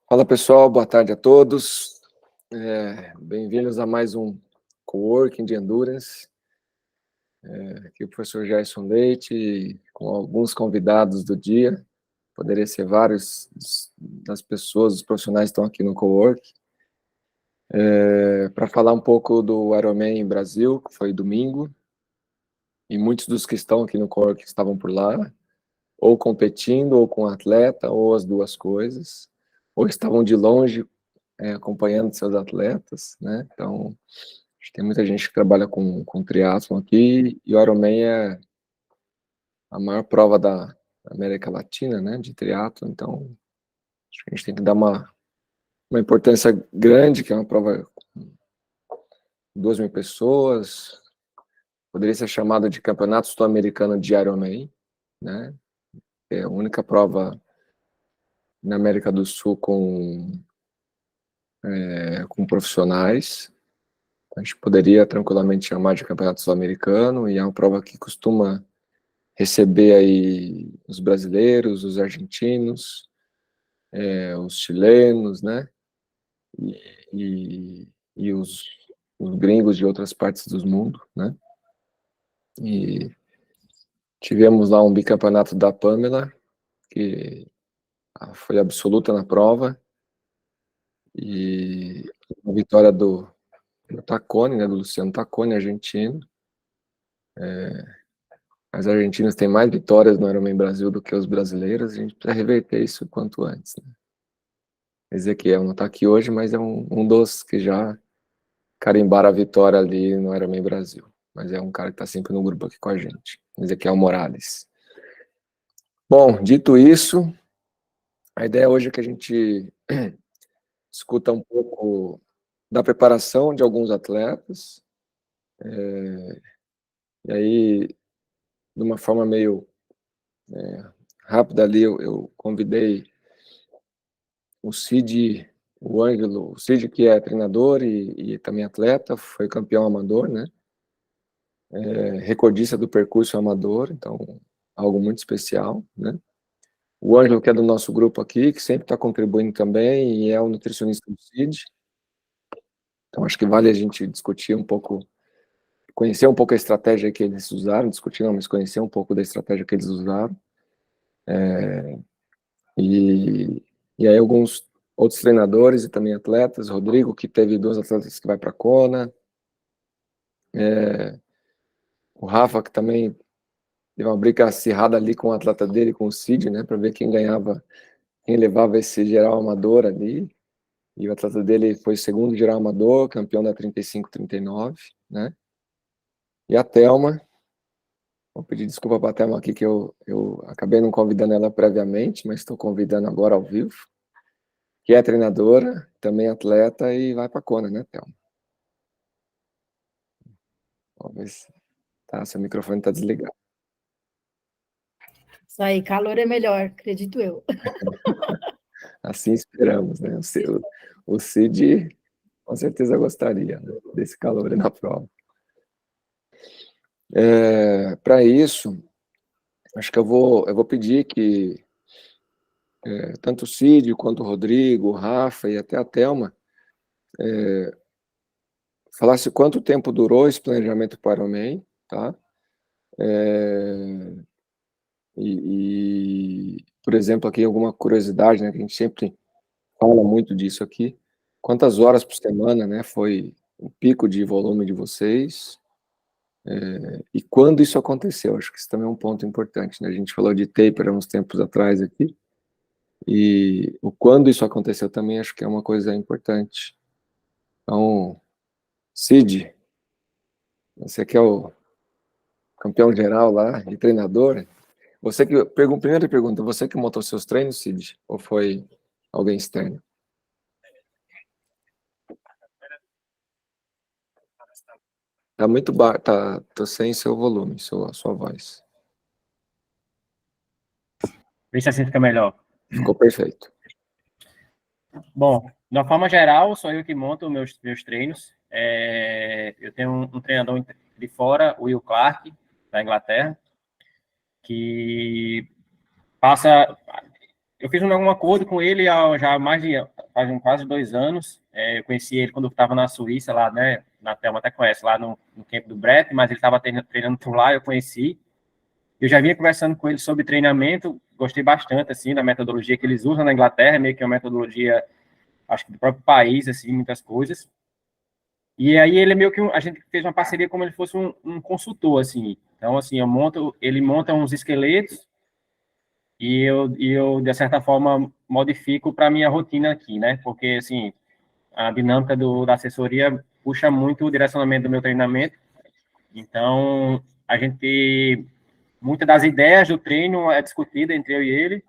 Fala pessoal, boa tarde a todos. Bem-vindos a mais um Coworking de Endurance. Aqui o professor Gerson Leite, com alguns convidados do dia. Poderia ser vários das pessoas, os profissionais que estão aqui no Coworking. Para falar um pouco do Ironman Brasil, que foi domingo. E muitos dos que estão aqui no Coworking estavam por lá, ou competindo, ou com atleta, ou as duas coisas. Ou estavam de longe, acompanhando seus atletas, né? Então, acho que tem muita gente que trabalha com triatlon aqui, e o Ironman é a maior prova da América Latina, né, de triatlon, então acho que a gente tem que dar uma importância grande, que é uma prova com 2.000 pessoas, poderia ser chamada de Campeonato Sul-Americano de Ironman, né? É a única prova na América do Sul com profissionais. A gente poderia tranquilamente chamar de Campeonato Sul-Americano, e é uma prova que costuma receber aí os brasileiros, os argentinos, os chilenos, né? E os gringos de outras partes do mundo, né? E tivemos lá um bicampeonato da Pamela, que foi absoluta na prova, e a vitória do Taccone, né, do Luciano Taccone, argentino. As argentinas têm mais vitórias no Ironman Brasil do que os brasileiros, a gente precisa reverter isso o quanto antes, né? Ezequiel não está aqui hoje, mas é um dos que já carimbaram a vitória ali no Ironman Brasil. Mas é um cara que está sempre no grupo aqui com a gente, Ezequiel Morales. Bom, dito isso, a ideia hoje é que a gente discuta um pouco da preparação de alguns atletas, e aí, de uma forma meio rápida ali, eu convidei o Cid, o Ângelo, o Cid, que é treinador e também atleta, foi campeão amador, né? Recordista do percurso amador, então algo muito especial, né? O Ângelo, que é do nosso grupo aqui, que sempre está contribuindo também, e é o nutricionista do Cid. Então acho que vale a gente discutir um pouco, conhecer um pouco a estratégia que eles usaram, discutir não, mas conhecer um pouco da estratégia que eles usaram. E aí alguns outros treinadores e também atletas, Rodrigo, que teve 2 atletas que vai para a Kona, o Rafa, que também teve uma briga acirrada ali com o atleta dele, com o Cid, né, para ver quem ganhava, quem levava esse geral amador ali, e o atleta dele foi segundo geral amador, campeão da 35-39, né, e a Thelma, vou pedir desculpa para a Thelma aqui, que eu acabei não convidando ela previamente, mas estou convidando agora ao vivo, que é treinadora, também atleta, e vai para a Kona, né, Thelma? Vamos ver se seu microfone está desligado. Isso aí, calor é melhor, acredito eu. Assim esperamos, né? O Cid com certeza gostaria, né, desse calor na prova. Para isso, acho que eu vou pedir que tanto o Cid quanto o Rodrigo, o Rafa e até a Thelma falasse quanto tempo durou esse planejamento para o Ironman, tá? Por exemplo, aqui alguma curiosidade, né, que a gente sempre fala muito disso aqui. Quantas horas por semana, né, foi o pico de volume de vocês? E quando isso aconteceu? Acho que isso também é um ponto importante, né? A gente falou de taper há uns tempos atrás aqui, e o quando isso aconteceu também acho que é uma coisa importante. Então, Cid, você que é o campeão geral lá e treinador, você que, primeira pergunta, você que montou seus treinos, Cid, ou foi alguém externo? Tá muito baixo, tô sem seu volume, sua voz. Vê se assim fica melhor. Ficou perfeito. Bom, de uma forma geral, sou eu que monto meus treinos. Eu tenho um treinador de fora, o Will Clark, da Inglaterra, que passa... Eu fiz um acordo com ele já há mais de faz quase 2 anos. Eu conheci ele quando eu estava na Suíça, lá, né? Na Thelma até conhece, lá no camp do Brett, mas ele estava treinando por lá, eu conheci. Eu já vinha conversando com ele sobre treinamento, gostei bastante, assim, da metodologia que eles usam na Inglaterra, meio que é uma metodologia, acho que do próprio país, assim, muitas coisas. E aí ele é meio que, a gente fez uma parceria como ele fosse um consultor, assim. Então, assim, ele monta uns esqueletos e eu, de certa forma, modifico para a minha rotina aqui, né? Porque, assim, a dinâmica da assessoria puxa muito o direcionamento do meu treinamento. Então, muitas das ideias do treino é discutida entre eu e ele.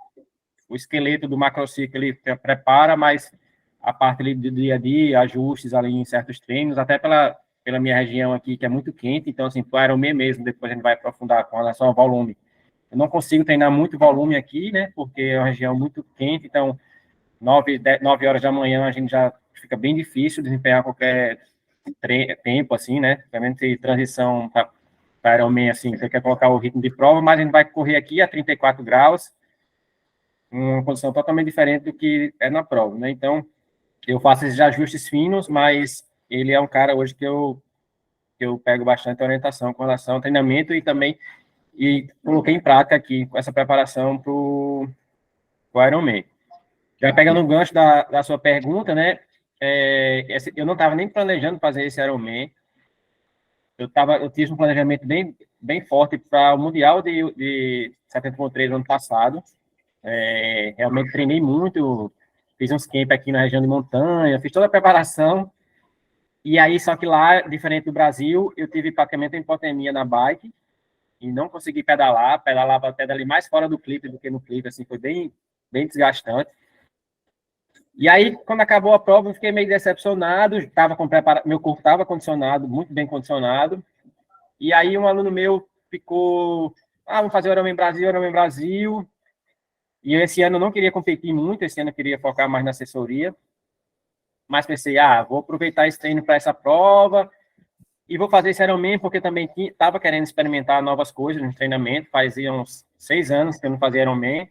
O esqueleto do macrociclo ele prepara, mas a parte ali do dia a dia, ajustes ali em certos treinos, até pela minha região aqui, que é muito quente, então, assim, para o Ironman mesmo, depois a gente vai aprofundar com relação ao volume. Eu não consigo treinar muito volume aqui, né, porque é uma região muito quente, então, 9 horas da manhã a gente já fica bem difícil desempenhar qualquer tempo, assim, né, principalmente transição para Ironman, assim, você quer colocar o ritmo de prova, mas a gente vai correr aqui a 34 graus, uma condição totalmente diferente do que é na prova, né? Então, eu faço esses ajustes finos, mas ele é um cara hoje que eu pego bastante orientação com relação ao treinamento e coloquei em prática aqui com essa preparação para o Ironman. Já pegando o gancho da sua pergunta, né? Eu não estava nem planejando fazer esse Ironman. Eu tive um planejamento bem forte para o Mundial de 70.3 ano passado. Realmente treinei muito, fiz uns camp aqui na região de montanha, fiz toda a preparação, e aí, só que lá, diferente do Brasil, eu tive praticamente uma hipotermia na bike, e não consegui pedalava até dali mais fora do clipe do que no clipe, assim, foi bem desgastante. E aí, quando acabou a prova, eu fiquei meio decepcionado, meu corpo estava condicionado, muito bem condicionado, e aí um aluno meu ficou, vamos fazer o Ironman Brasil, e esse ano eu não queria competir muito, esse ano eu queria focar mais na assessoria, mas pensei, vou aproveitar esse treino para essa prova e vou fazer esse Ironman porque também estava querendo experimentar novas coisas no treinamento, fazia uns 6 anos que eu não fazia Ironman,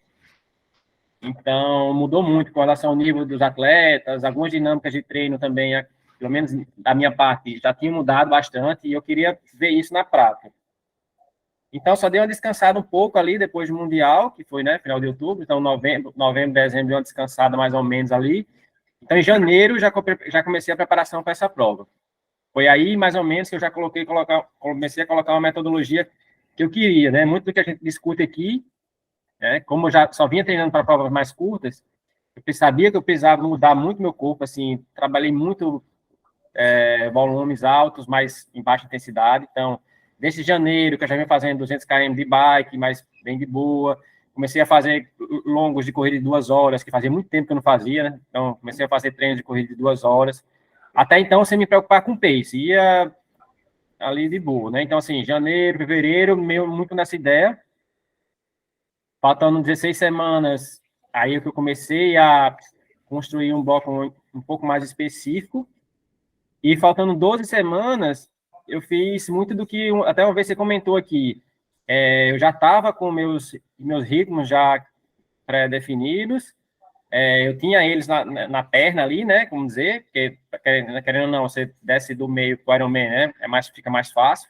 então mudou muito com relação ao nível dos atletas, algumas dinâmicas de treino também, pelo menos da minha parte, já tinha mudado bastante e eu queria ver isso na prática. Então, só dei uma descansada um pouco ali depois do Mundial, que foi, né, final de outubro, então novembro, dezembro, dei uma descansada mais ou menos ali. Então, em janeiro, já comecei a preparação para essa prova. Foi aí, mais ou menos, que eu já comecei a colocar uma metodologia que eu queria, né? Muito do que a gente discute aqui, né? Como eu já só vinha treinando para provas mais curtas, eu sabia que eu precisava mudar muito meu corpo, assim, trabalhei muito volumes altos, mas em baixa intensidade. Então, desde janeiro, que eu já venho fazendo 200 km de bike, mas bem de boa. Comecei a fazer longos de corrida de 2 horas, que fazia muito tempo que eu não fazia, né? Então, comecei a fazer treinos de corrida de 2 horas. Até então, sem me preocupar com pace. Ia ali de boa, né? Então, assim, janeiro, fevereiro, meio muito nessa ideia. Faltando 16 semanas, aí é que eu comecei a construir um bloco um pouco mais específico. E faltando 12 semanas, eu fiz muito do que até uma vez você comentou aqui. Eu já estava com meus ritmos já pré-definidos. Eu tinha eles na perna ali, né? Como dizer, porque querendo ou não, você desce do meio para o Ironman, né? Fica mais fácil.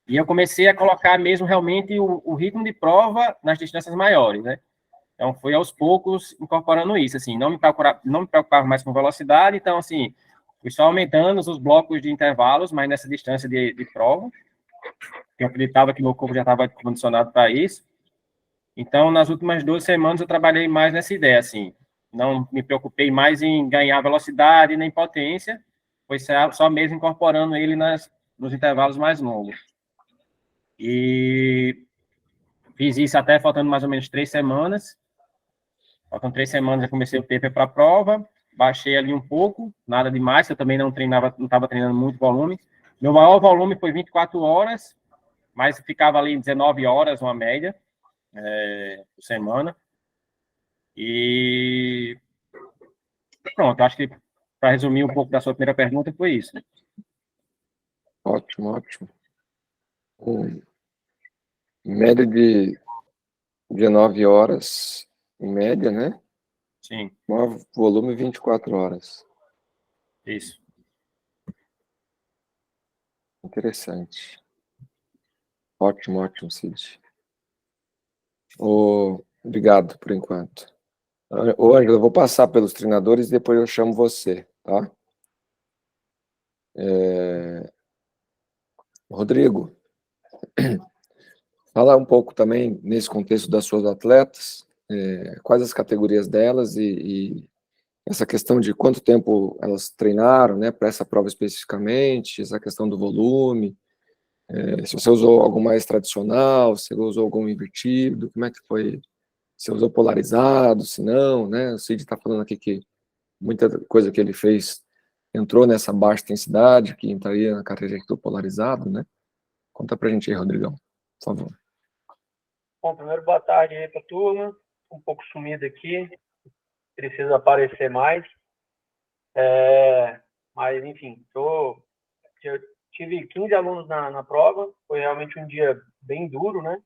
E eu comecei a colocar mesmo realmente o ritmo de prova nas distâncias maiores, né? Então, foi aos poucos incorporando isso, assim, não me preocupava mais com velocidade, então, assim, fui só aumentando os blocos de intervalos, mas nessa distância de prova, eu acreditava que meu corpo já estava condicionado para isso. Então, nas últimas 2 semanas, eu trabalhei mais nessa ideia, assim, não me preocupei mais em ganhar velocidade nem potência, foi só mesmo incorporando ele nos intervalos mais longos. E fiz isso até faltando mais ou menos 3 semanas. Faltam 3 semanas, eu comecei o taper para a prova, baixei ali um pouco, nada demais, eu também não estava treinando muito volume. Meu maior volume foi 24 horas, mas ficava ali 19 horas, uma média, por semana. E pronto, acho que para resumir um pouco da sua primeira pergunta, foi isso. Ótimo, ótimo. Média de 19 horas, em média, né? Sim, Maior volume 24 horas. isso. Interessante. Ótimo, ótimo, Cid. Obrigado por enquanto. Ô, Ângelo, eu vou passar pelos treinadores e depois eu chamo você, tá? Rodrigo, fala um pouco também nesse contexto das suas atletas, quais as categorias delas e essa questão de quanto tempo elas treinaram, né, para essa prova especificamente, essa questão do volume, se você usou algo mais tradicional, se você usou algum invertido, como é que foi? Se usou polarizado, se não, né? O Cid está falando aqui que muita coisa que ele fez entrou nessa baixa intensidade, que entraria na carreira do polarizado, né? Conta pra gente aí, Rodrigão, por favor. Bom, primeiro, boa tarde aí pra turma. Um pouco sumido aqui, preciso aparecer mais. Mas, enfim, eu tive 15 alunos na prova, foi realmente um dia bem duro, né?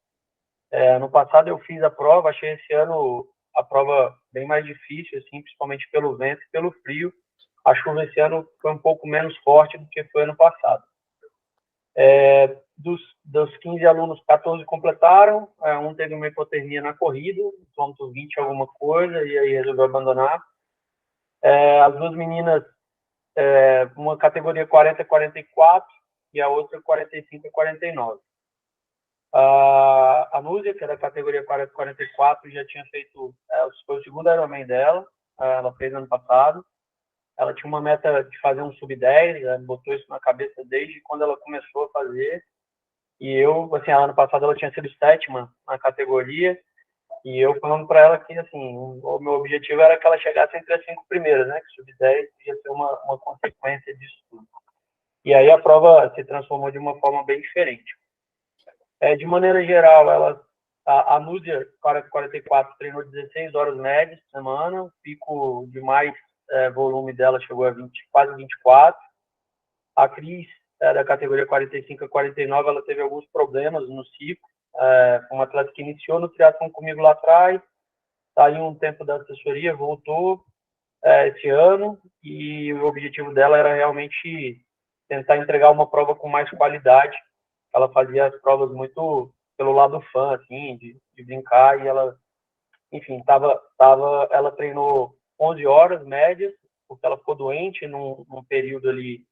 No passado eu fiz a prova, achei esse ano a prova bem mais difícil, assim, principalmente pelo vento e pelo frio. A chuva esse ano foi um pouco menos forte do que foi ano passado. Dos 15 alunos, 14 completaram, um teve uma hipotermia na corrida, quilômetro 20 alguma coisa, e aí resolveu abandonar. As duas meninas, uma categoria 40-44 e a outra 45-49. A Núzia, que era a categoria 40-44, já tinha feito, foi o segundo Ironman dela, ela fez ano passado. Ela tinha uma meta de fazer um sub-10, ela botou isso na cabeça desde quando ela começou a fazer. E eu, assim, ano passado ela tinha sido sétima na categoria, e eu falando para ela que, assim, o meu objetivo era que ela chegasse entre as 5 primeiras, né, que sub-10 ia ser uma consequência disso tudo. E aí a prova se transformou de uma forma bem diferente. De maneira geral, a Núzia 44 treinou 16 horas médias por semana, o pico de mais volume dela chegou a quase 24. A Cris, da categoria 45-49, ela teve alguns problemas no ciclo. Uma atleta que iniciou no triatlon comigo lá atrás, saiu um tempo da assessoria, voltou esse ano, e o objetivo dela era realmente tentar entregar uma prova com mais qualidade. Ela fazia as provas muito pelo lado fã, assim, de brincar, e ela, enfim, ela treinou 11 horas médias, porque ela ficou doente num período ali,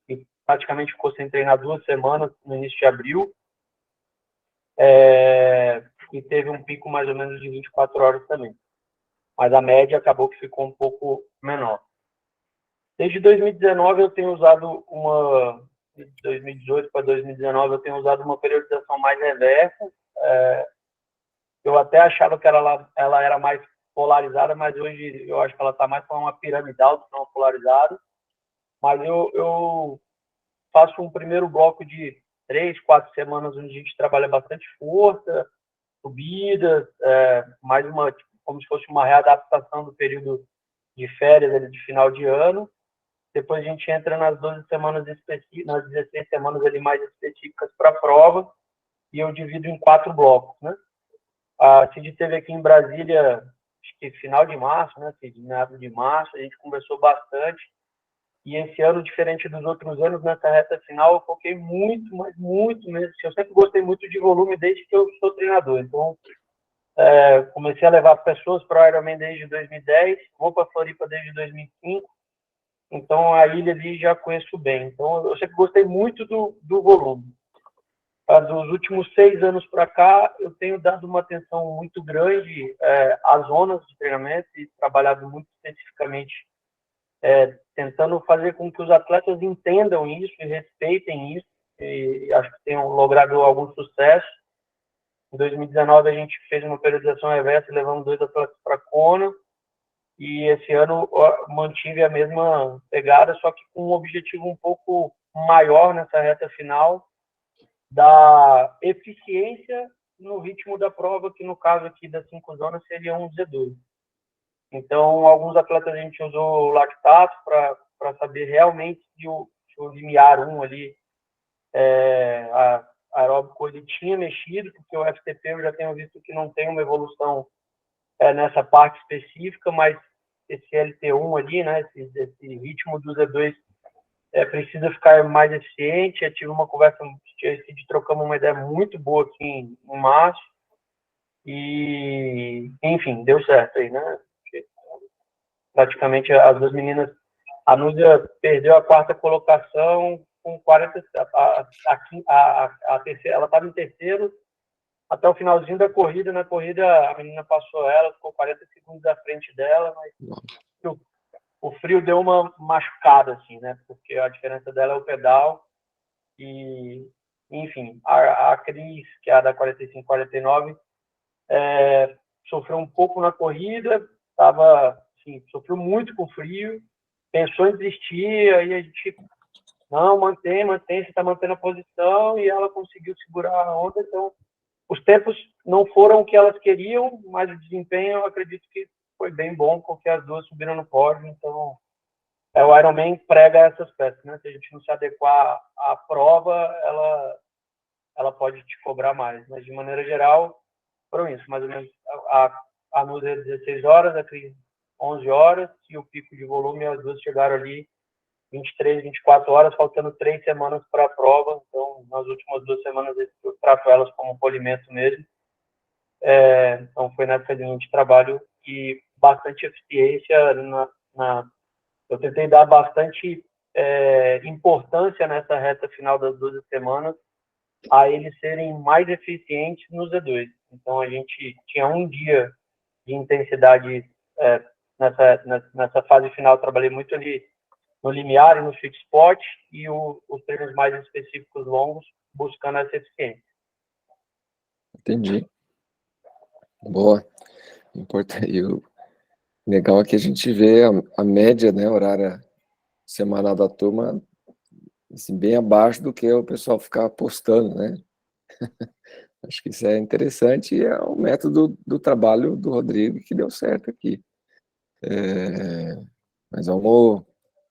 e praticamente ficou sem treinar 2 semanas no início de abril, e teve um pico mais ou menos de 24 horas também. Mas a média acabou que ficou um pouco menor. Desde 2019 eu tenho usado de 2018 para 2019 eu tenho usado uma periodização mais reversa. Eu até achava que ela era mais polarizada, mas hoje eu acho que ela está mais para uma piramidal do que uma polarizada. Mas eu faço um primeiro bloco de 3, 4 semanas onde a gente trabalha bastante força, subidas, mais como se fosse uma readaptação do período de férias, ali, de final de ano. Depois a gente entra nas 12 semanas específicas, nas 16 semanas ali mais específicas para a prova, e eu divido em 4 blocos, né? A CID teve aqui em Brasília, acho que final de março, né, CID? Meados de março, a gente conversou bastante. E esse ano, diferente dos outros anos, nessa reta final, eu foquei muito, mas muito mesmo. Eu sempre gostei muito de volume desde que eu sou treinador. Então, comecei a levar pessoas para o Ironman desde 2010, vou para a Floripa desde 2005. Então, a ilha ali já conheço bem. Então, eu sempre gostei muito do volume. Dos últimos 6 anos para cá, eu tenho dado uma atenção muito grande às zonas de treinamento e trabalhado muito especificamente tentando fazer com que os atletas entendam isso e respeitem isso, e acho que tenham logrado algum sucesso. Em 2019, a gente fez uma periodização reversa e levamos 2 atletas para Kona, e esse ano mantive a mesma pegada, só que com um objetivo um pouco maior nessa reta final, da eficiência no ritmo da prova, que no caso aqui das 5 zonas seria um Z2. Então, alguns atletas a gente usou lactato para saber realmente se o limiar 1 ali, aeróbico, ele tinha mexido, porque o FTP eu já tenho visto que não tem uma evolução nessa parte específica, mas esse LT1 ali, né, esse ritmo do Z2 precisa ficar mais eficiente. Eu tive uma conversa, trocamos uma ideia muito boa aqui em março, e, enfim, deu certo aí, né? Praticamente as duas meninas, a Núzia perdeu a 4ª colocação com 40, a terceira, ela estava em terceiro até o finalzinho da corrida. Na corrida, a menina passou ela, ficou 40 segundos à frente dela, mas o frio deu uma machucada, assim, né? Porque a diferença dela é o pedal. E, enfim, a Cris, que é a da 45-49, sofreu um pouco na corrida, assim, sofreu muito com frio, pensou em desistir, aí a gente, não, mantém, você está mantendo a posição, e ela conseguiu segurar a onda. Então, os tempos não foram o que elas queriam, mas o desempenho, eu acredito que foi bem bom, porque as duas subiram no pódio. Então, o Ironman prega essas peças, né? Se a gente não se adequar à prova, ela pode te cobrar mais. Mas, de maneira geral, foram isso. Mais ou menos, a Núzia 16 horas, a Cris 11 horas, e o pico de volume, as duas chegaram ali 23, 24 horas, faltando 3 semanas para a prova. Então, nas últimas 2 semanas, eu trato elas como polimento mesmo. Então, foi nessa linha de trabalho e bastante eficiência. Eu tentei dar bastante importância nessa reta final das 12 semanas a eles serem mais eficientes no Z2. Então, a gente tinha um dia de intensidade nessa fase final. Eu trabalhei muito ali no limiar e no sweet spot, e os treinos mais específicos longos, buscando essa eficiência. Entendi. Boa. E o legal é que a gente vê a média, né, horária semanal da turma, assim, bem abaixo do que o pessoal ficar postando, né? Acho que isso é interessante, e é o método do trabalho do Rodrigo que deu certo aqui. Mas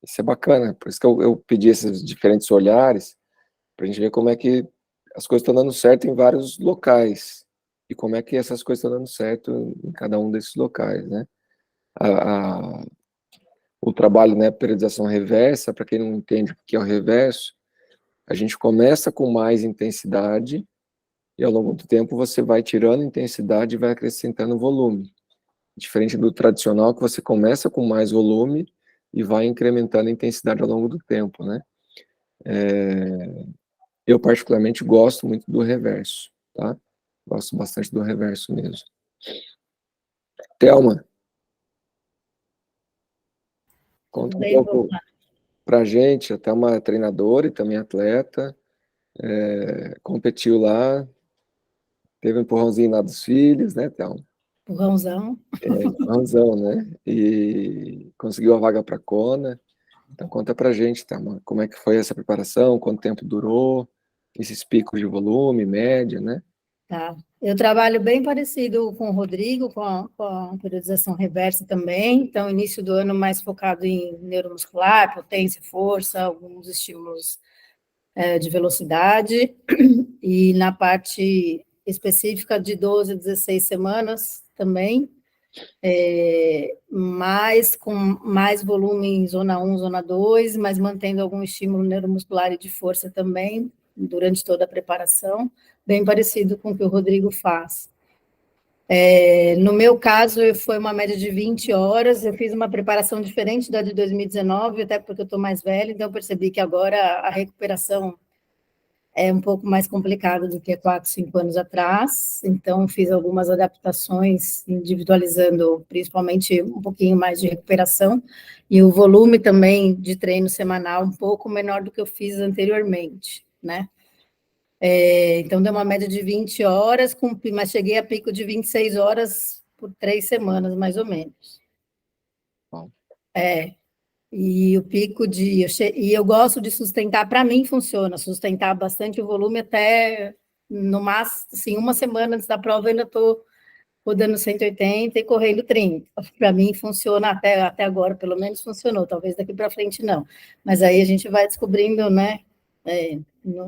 isso é bacana, por isso que eu pedi esses diferentes olhares, para a gente ver como é que as coisas estão dando certo em vários locais, e como é que essas coisas estão dando certo em cada um desses locais, né? O trabalho, né, periodização reversa, para quem não entende o que é o reverso, a gente começa com mais intensidade, e ao longo do tempo você vai tirando intensidade e vai acrescentando volume. Diferente do tradicional, que você começa com mais volume e vai incrementando a intensidade ao longo do tempo, né? Eu particularmente gosto muito do reverso, tá? Gosto bastante do reverso mesmo. Thelma, conta um pouco pra gente. A Thelma é treinadora e também atleta, competiu lá, teve um empurrãozinho lá dos filhos, né, Thelma? Empurrãozão. Empurrãozão, né? E conseguiu a vaga para Kona. Então conta pra gente, Thelma, como é que foi essa preparação, quanto tempo durou, esses picos de volume, média, né? Tá. Eu trabalho bem parecido com o Rodrigo, com a periodização reversa também. Então, início do ano mais focado em neuromuscular, potência, força, alguns estímulos de velocidade. E na parte específica de 12 a 16 semanas também, com mais volume em zona 1, zona 2, mas mantendo algum estímulo neuromuscular e de força também, durante toda a preparação, bem parecido com o que o Rodrigo faz. No meu caso, foi uma média de 20 horas, eu fiz uma preparação diferente da de 2019, até porque eu estou mais velha, então eu percebi que agora a recuperação é um pouco mais complicado do que 4, 5 anos atrás, então fiz algumas adaptações, individualizando principalmente um pouquinho mais de recuperação, e o volume também de treino semanal um pouco menor do que eu fiz anteriormente, né? Então deu uma média de 20 horas, mas cheguei a pico de 26 horas por 3 semanas, mais ou menos. Bom. E o pico e eu gosto de sustentar, para mim funciona, sustentar bastante o volume até, no máximo, assim, uma semana antes da prova, eu ainda estou rodando 180 e correndo 30. Para mim funciona até agora, pelo menos funcionou, talvez daqui para frente não. Mas aí a gente vai descobrindo, né,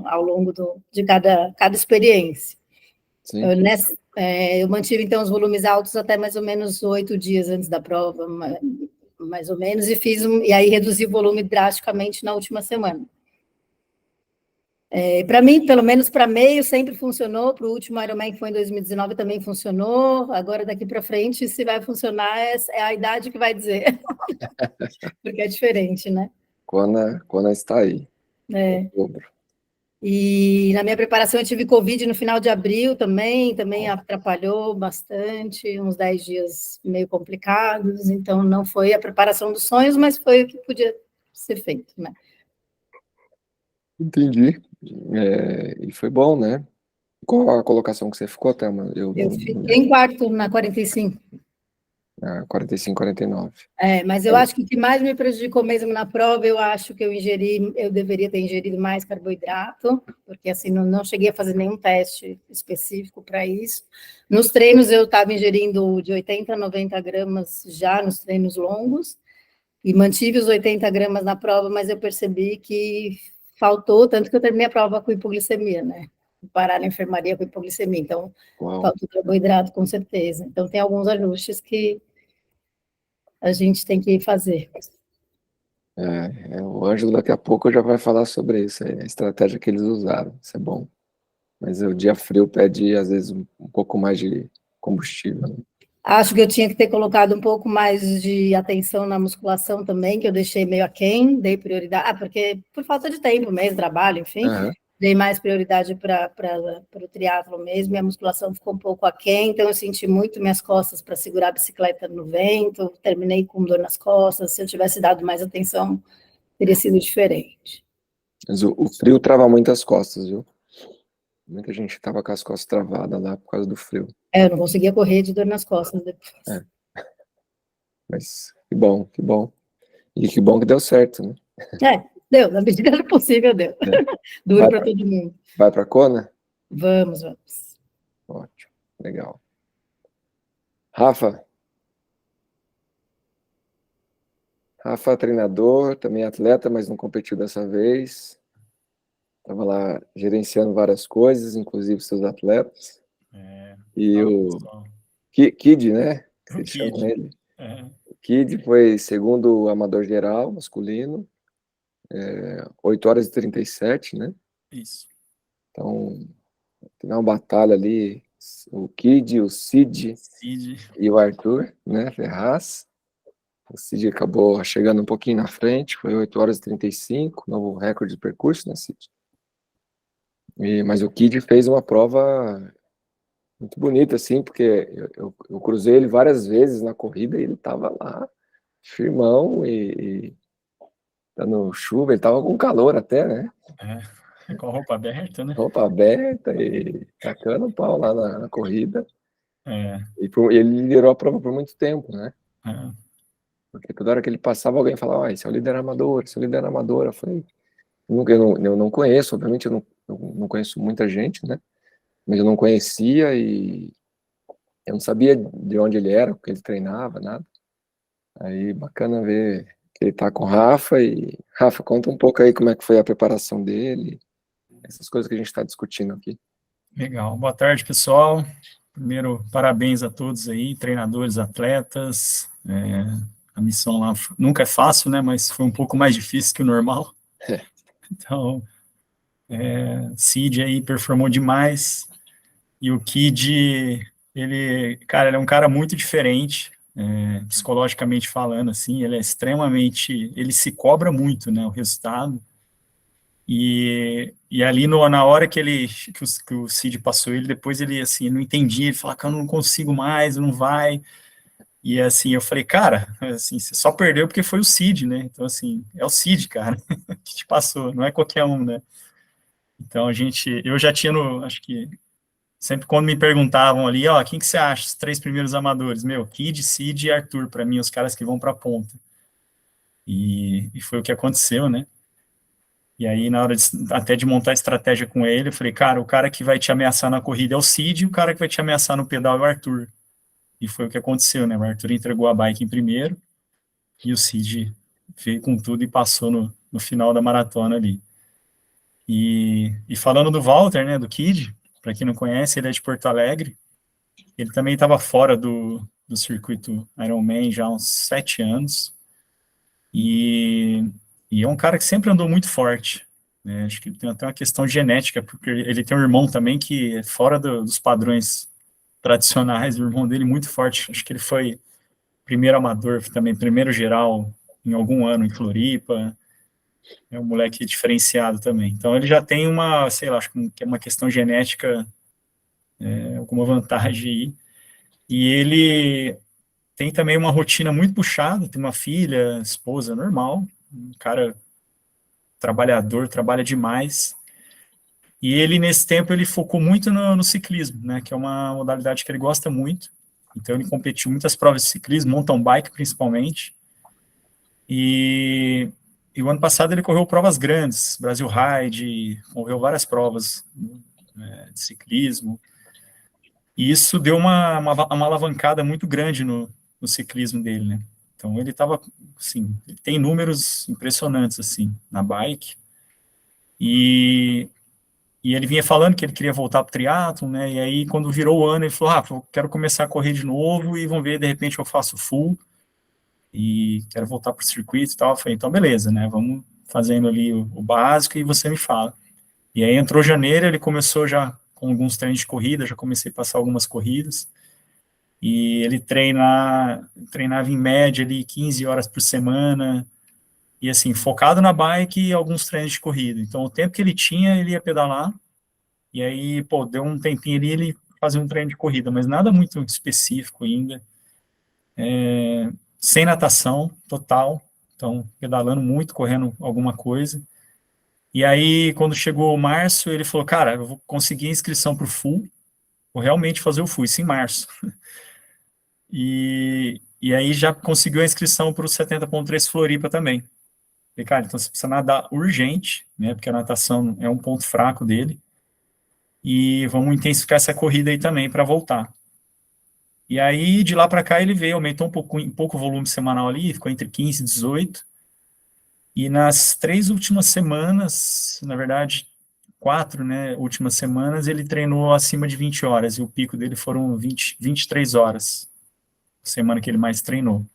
ao longo de cada experiência. Eu mantive, então, os volumes altos até mais ou menos 8 dias antes da prova, mais ou menos, e aí reduzi o volume drasticamente na última semana. Para mim, pelo menos para meio, sempre funcionou. Para o último Ironman, que foi em 2019, também funcionou. Agora, daqui para frente, se vai funcionar, é a idade que vai dizer. Porque é diferente, né? Quando está aí. Outubro. E na minha preparação eu tive Covid no final de abril também atrapalhou bastante, uns 10 dias meio complicados, então não foi a preparação dos sonhos, mas foi o que podia ser feito, né? Entendi. E foi bom, né? Qual a colocação que você ficou, Thelma? Eu fiquei em quarto na 45. 45, 49. Mas eu acho que o que mais me prejudicou mesmo na prova, eu acho que eu deveria ter ingerido mais carboidrato, porque assim, não cheguei a fazer nenhum teste específico para isso. Nos treinos eu estava ingerindo de 80 a 90 gramas já nos treinos longos, e mantive os 80 gramas na prova, mas eu percebi que faltou, tanto que eu terminei a prova com hipoglicemia, né? Parar na enfermaria com hipoglicemia, então faltou carboidrato com certeza. Então tem alguns ajustes que a gente tem que fazer. O Ângelo daqui a pouco já vai falar sobre isso, a estratégia que eles usaram, isso é bom. Mas o dia frio pede, às vezes, um pouco mais de combustível. Né? Acho que eu tinha que ter colocado um pouco mais de atenção na musculação também, que eu deixei meio aquém, dei prioridade, porque por falta de tempo mesmo, trabalho, enfim, dei mais prioridade para o triatlo mesmo, e a musculação ficou um pouco aquém, então eu senti muito minhas costas para segurar a bicicleta no vento, terminei com dor nas costas, se eu tivesse dado mais atenção, teria sido diferente. Mas o frio trava muitas costas, viu? Muita gente estava com as costas travadas lá por causa do frio. Eu não conseguia correr de dor nas costas depois. Mas que bom, que bom. E que bom que deu certo, né? Deu, na medida do possível deu. Duro para todo mundo. Vai para Kona? Vamos. Ótimo, legal. Rafa, treinador, também atleta, mas não competiu dessa vez. Estava lá gerenciando várias coisas, inclusive seus atletas. E o Kid, né? Que chama ele. O Kid foi segundo amador geral, masculino, 8 horas e 37, né? Isso. Então, tem uma batalha ali, o Kid, o Cid e o Arthur, né? Ferraz. O Cid acabou chegando um pouquinho na frente, foi 8 horas e 35, novo recorde de percurso, né, Cid? Mas o Kid fez uma prova muito bonita, assim, porque eu cruzei ele várias vezes na corrida e ele estava lá, firmão e dando chuva, ele estava com calor até, né? Com a roupa aberta, né? Roupa aberta e tacando o pau lá na corrida. E ele liderou a prova por muito tempo, né? Porque toda hora que ele passava, alguém falava, esse é o líder amador, esse é o líder amador. Eu falei, eu não conheço, obviamente eu não conheço muita gente, né? Mas eu não conhecia e eu não sabia de onde ele era, o que ele treinava, nada. Aí, bacana ver que ele tá com o Rafa. E, Rafa, conta um pouco aí como é que foi a preparação dele, essas coisas que a gente está discutindo aqui. Legal. Boa tarde, pessoal. Primeiro, parabéns a todos aí, treinadores, atletas. A missão lá nunca é fácil, né? Mas foi um pouco mais difícil que o normal. Então, Cid aí performou demais. E o Kid, ele é um cara muito diferente, psicologicamente falando, assim, ele é extremamente, ele se cobra muito, né, o resultado, e ali na hora que o Cid passou ele, depois ele, assim, não entendia, ele falava que eu não consigo mais, não vai, e assim, eu falei, cara, assim, você só perdeu porque foi o Cid, né, então assim, é o Cid, cara, que te passou, não é qualquer um, né. Então eu já tinha, acho que, sempre quando me perguntavam ali, quem que você acha, os 3 primeiros amadores? Kid, Cid e Arthur, para mim, os caras que vão para a ponta. E foi o que aconteceu, né? E aí, na hora até de montar a estratégia com ele, eu falei, cara, o cara que vai te ameaçar na corrida é o Cid, e o cara que vai te ameaçar no pedal é o Arthur. E foi o que aconteceu, né? O Arthur entregou a bike em primeiro, e o Cid veio com tudo e passou no final da maratona ali. E falando do Walter, né, do Kid, para quem não conhece, ele é de Porto Alegre. Ele também estava fora do circuito Ironman já há uns 7 anos. e, e é um cara que sempre andou muito forte, né? Acho que tem até uma questão de genética, porque ele tem um irmão também que é fora dos padrões tradicionais, o irmão dele muito forte, acho que ele foi primeiro amador, também primeiro geral em algum ano em Floripa, é um moleque diferenciado também. Então ele já tem uma, sei lá, acho que é uma questão genética, alguma vantagem aí. E ele tem também uma rotina muito puxada, tem uma filha, esposa normal, um cara trabalhador, trabalha demais. E ele, nesse tempo, ele focou muito no ciclismo, né, que é uma modalidade que ele gosta muito. Então ele competiu muitas provas de ciclismo, mountain bike principalmente. E o ano passado ele correu provas grandes, Brasil Ride, correu várias provas, né, de ciclismo. E isso deu uma alavancada muito grande no ciclismo dele, né? Então ele estava, assim, ele tem números impressionantes, assim, na bike. E, e ele vinha falando que ele queria voltar para o triatlon, né? E aí, quando virou o ano, ele falou, eu quero começar a correr de novo e vamos ver, de repente eu faço full e quero voltar para o circuito e tal. Eu falei, então beleza, né? Vamos fazendo ali o básico e você me fala. E aí entrou janeiro, ele começou já com alguns treinos de corrida, já comecei a passar algumas corridas. E ele treinava em média ali 15 horas por semana, e assim, focado na bike e alguns treinos de corrida. Então, o tempo que ele tinha, ele ia pedalar, e aí, pô, deu um tempinho ali, ele fazia um treino de corrida, mas nada muito específico ainda. Sem natação, total. Então, pedalando muito, correndo alguma coisa. E aí, quando chegou março, ele falou, cara, eu vou conseguir a inscrição para o full, vou realmente fazer o full, isso em março. E aí já conseguiu a inscrição para o 70.3 Floripa também. E, cara, então você precisa nadar urgente, né? Porque a natação é um ponto fraco dele. E vamos intensificar essa corrida aí também para voltar. E aí, de lá para cá, ele veio, aumentou um pouco o volume semanal ali, ficou entre 15 e 18. E nas 3 últimas semanas, na verdade, 4, né, últimas semanas, ele treinou acima de 20 horas. E o pico dele foram 23 horas, a semana que ele mais treinou.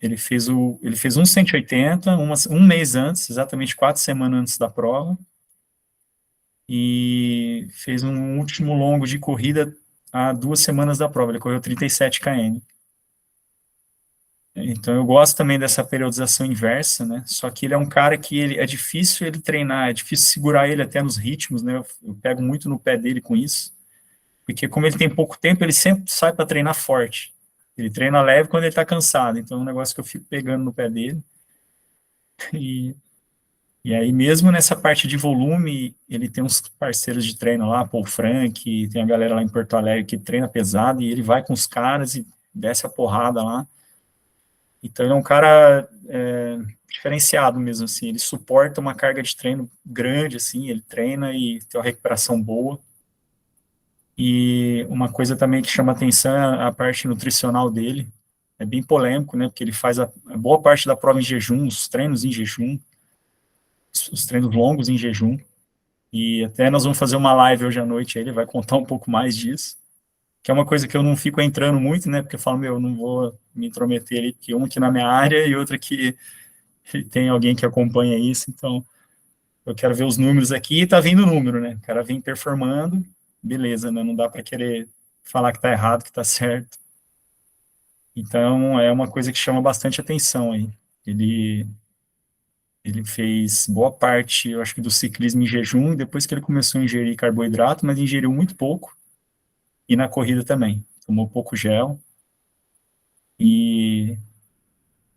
Ele fez um 180, um mês antes, exatamente 4 semanas antes da prova, e fez um último longo de corrida há 2 semanas da prova, ele correu 37 km. Então eu gosto também dessa periodização inversa, né, só que ele é um cara que é difícil ele treinar, é difícil segurar ele até nos ritmos, né, eu pego muito no pé dele com isso, porque como ele tem pouco tempo, ele sempre sai para treinar forte. Ele treina leve quando ele está cansado, então é um negócio que eu fico pegando no pé dele. E, e aí, mesmo nessa parte de volume, ele tem uns parceiros de treino lá, Paul Frank, tem a galera lá em Porto Alegre que treina pesado, e ele vai com os caras e desce a porrada lá. Então, ele é um cara diferenciado mesmo, assim, ele suporta uma carga de treino grande, assim, ele treina e tem uma recuperação boa. E uma coisa também que chama atenção é a parte nutricional dele. É bem polêmico, né? Porque ele faz a boa parte da prova em jejum, os treinos em jejum, os treinos longos em jejum. E até nós vamos fazer uma live hoje à noite, aí ele vai contar um pouco mais disso. Que é uma coisa que eu não fico entrando muito, né? Porque eu falo, eu não vou me intrometer ali, porque uma aqui na minha área e outra que tem alguém que acompanha isso. Então, eu quero ver os números aqui e tá vindo o número, né? O cara vem performando, beleza, né? Não dá para querer falar que tá errado, que tá certo. Então, é uma coisa que chama bastante atenção aí. Ele fez boa parte, eu acho que do ciclismo em jejum, depois que ele começou a ingerir carboidrato, mas ingeriu muito pouco, e na corrida também. Tomou pouco gel, e,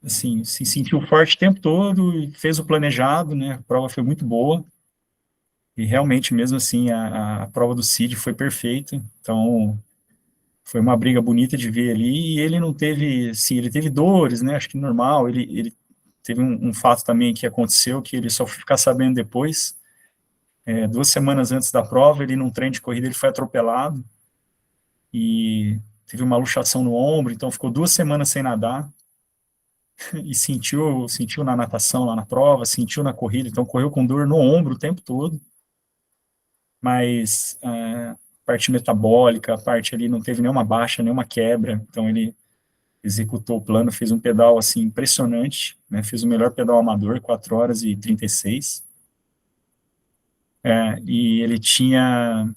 assim, se sentiu forte o tempo todo, e fez o planejado, né? A prova foi muito boa, e realmente, mesmo assim, a prova do CID foi perfeita, então foi uma briga bonita de ver ali, e ele não teve, sim, ele teve dores, né, acho que normal, ele teve um fato também que aconteceu, que ele só foi ficar sabendo depois, 2 semanas antes da prova, ele num treino de corrida, ele foi atropelado, e teve uma luxação no ombro, então ficou 2 semanas sem nadar, e sentiu na natação lá na prova, sentiu na corrida, então correu com dor no ombro o tempo todo, mas parte metabólica, a parte ali não teve nenhuma baixa, nenhuma quebra, então ele executou o plano, fez um pedal, assim, impressionante, né, fez o melhor pedal amador, 4 horas e 36. E ele tinha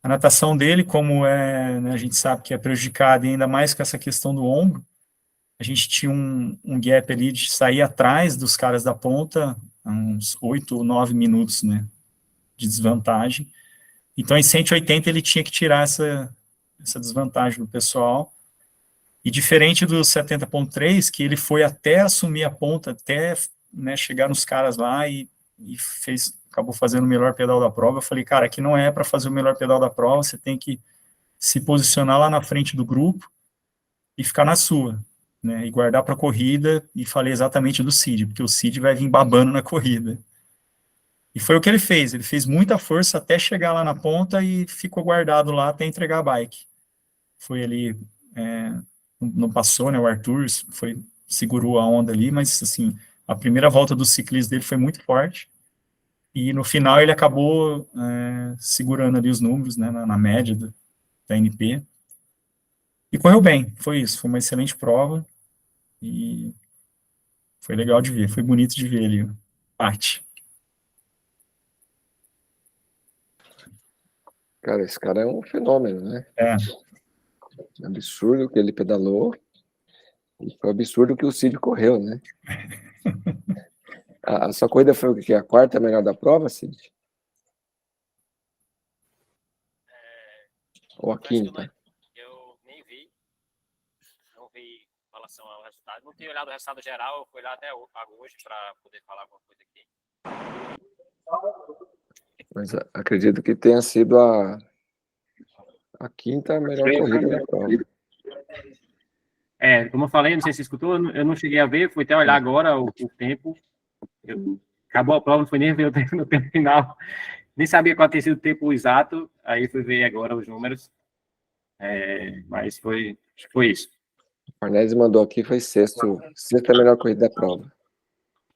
a natação dele, como né, a gente sabe que é prejudicada, e ainda mais com essa questão do ombro, a gente tinha um gap ali de sair atrás dos caras da ponta, uns 8 ou 9 minutos, né, de desvantagem. Então, em 180, ele tinha que tirar essa desvantagem do pessoal. E diferente do 70.3, que ele foi até assumir a ponta, até, né, chegar nos caras lá e acabou fazendo o melhor pedal da prova. Eu falei, cara, aqui não é para fazer o melhor pedal da prova, você tem que se posicionar lá na frente do grupo e ficar na sua, né, e guardar para a corrida. E falei exatamente do Cid, porque o Cid vai vir babando na corrida. E foi o que ele fez muita força até chegar lá na ponta e ficou guardado lá até entregar a bike. Foi ali, não passou, né, o Arthur segurou a onda ali, mas, assim, a primeira volta do ciclismo dele foi muito forte, e no final ele acabou segurando ali os números, né, na média da NP, e correu bem, foi isso, foi uma excelente prova, e foi legal de ver, foi bonito de ver ali, parte. Cara, esse cara é um fenômeno, né? É absurdo que ele pedalou, e foi absurdo que o Cid correu, né? A sua corrida foi o quê? A quarta melhor da prova, Cid? Ou a quinta? Eu nem vi, não vi em relação ao resultado. Não tenho olhado o resultado geral, eu fui lá até hoje para poder falar alguma coisa aqui. Mas acredito que tenha sido a quinta melhor corrida da prova. Como eu falei, não sei se você escutou, eu não cheguei a ver, fui até olhar agora o tempo. Acabou a prova, não fui nem ver o tempo no tempo final. Nem sabia qual tinha sido o tempo exato, aí fui ver agora os números. Mas foi isso. O Farnese mandou aqui, foi sexta melhor corrida da prova.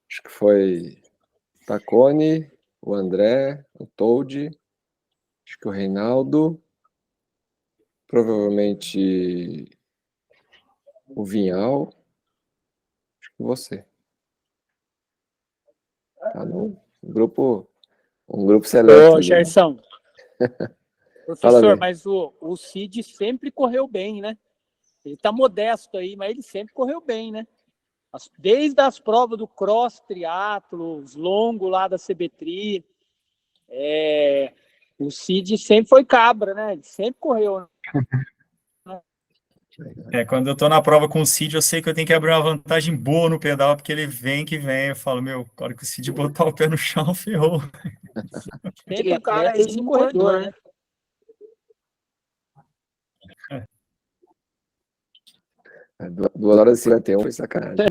Acho que foi Tacone, o André, o Told, acho que o Reinaldo, provavelmente o Vinhal, acho que você. Tá no grupo, um grupo seleto. Ô, Gerson. Fala, Professor, mas o Cid sempre correu bem, né? Ele tá modesto aí, mas ele sempre correu bem, né? Desde as provas do cross triatlo, os longos lá da CBTRI, o Cid sempre foi cabra, né? Ele sempre correu. Quando eu tô na prova com o Cid, eu sei que eu tenho que abrir uma vantagem boa no pedal, porque ele vem que vem. Eu falo, meu, na hora que o Cid botar o pé no chão, ferrou. Sempre o cara aí de corredor, né? Duas horas e 51 foi sacanagem.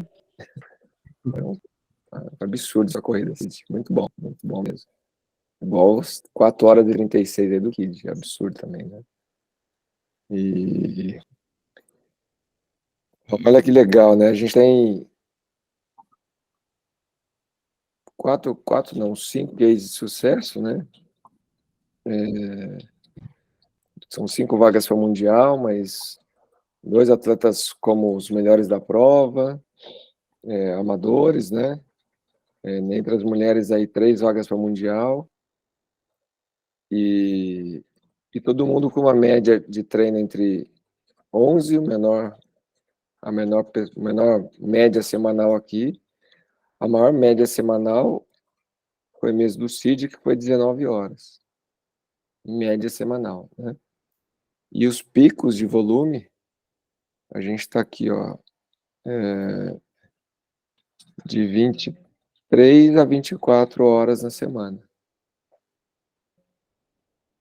Foi um absurdo essa corrida, Cid. Muito bom mesmo. Igual 4 horas e 36 aí do Kid, absurdo também, né? E olha que legal, né? A gente tem 5 gays de sucesso, né? São 5 vagas para o Mundial, mas 2 atletas como os melhores da prova, amadores, né? Entre as mulheres aí 3 vagas para o Mundial, e todo mundo com uma média de treino entre 11, a menor média semanal aqui. A maior média semanal foi mesmo do Cid, que foi 19 horas, em média semanal, né? E os picos de volume, a gente está aqui, ó, de 23 a 24 horas na semana.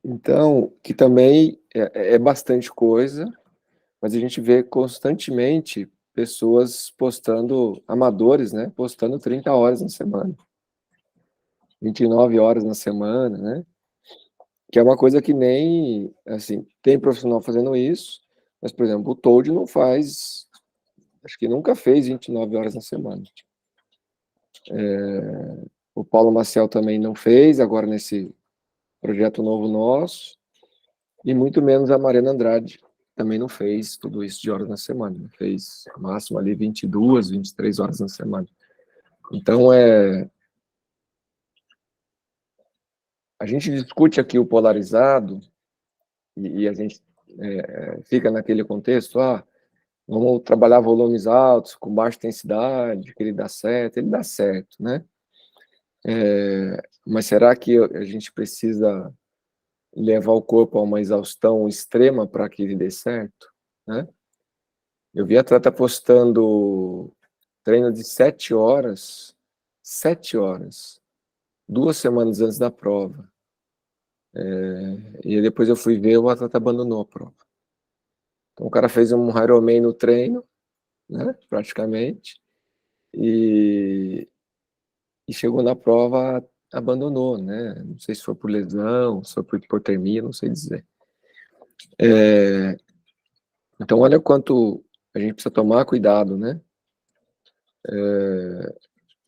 Então, que também é bastante coisa, mas a gente vê constantemente pessoas postando, amadores, né, postando 30 horas na semana, 29 horas na semana, né, que é uma coisa que nem, assim, tem profissional fazendo isso, mas, por exemplo, o Told não faz, acho que nunca fez 29 horas na semana. O Paulo Maciel também não fez, agora nesse projeto novo nosso, e muito menos a Mariana Andrade, também não fez tudo isso de horas na semana, fez no máximo ali 22, 23 horas na semana. Então, a gente discute aqui o polarizado e a gente fica naquele contexto, vamos trabalhar volumes altos, com baixa intensidade, que ele dá certo, né? Mas será que a gente precisa levar o corpo a uma exaustão extrema para que ele dê certo, né? Eu vi atleta postando treino de 7 horas, 2 semanas antes da prova. E depois eu fui ver, o atleta abandonou a prova. Então o cara fez um Ironman no treino, né, praticamente, e chegou na prova, abandonou, né? Não sei se foi por lesão, se foi por hipotermia, não sei dizer. Então olha quanto a gente precisa tomar cuidado, né?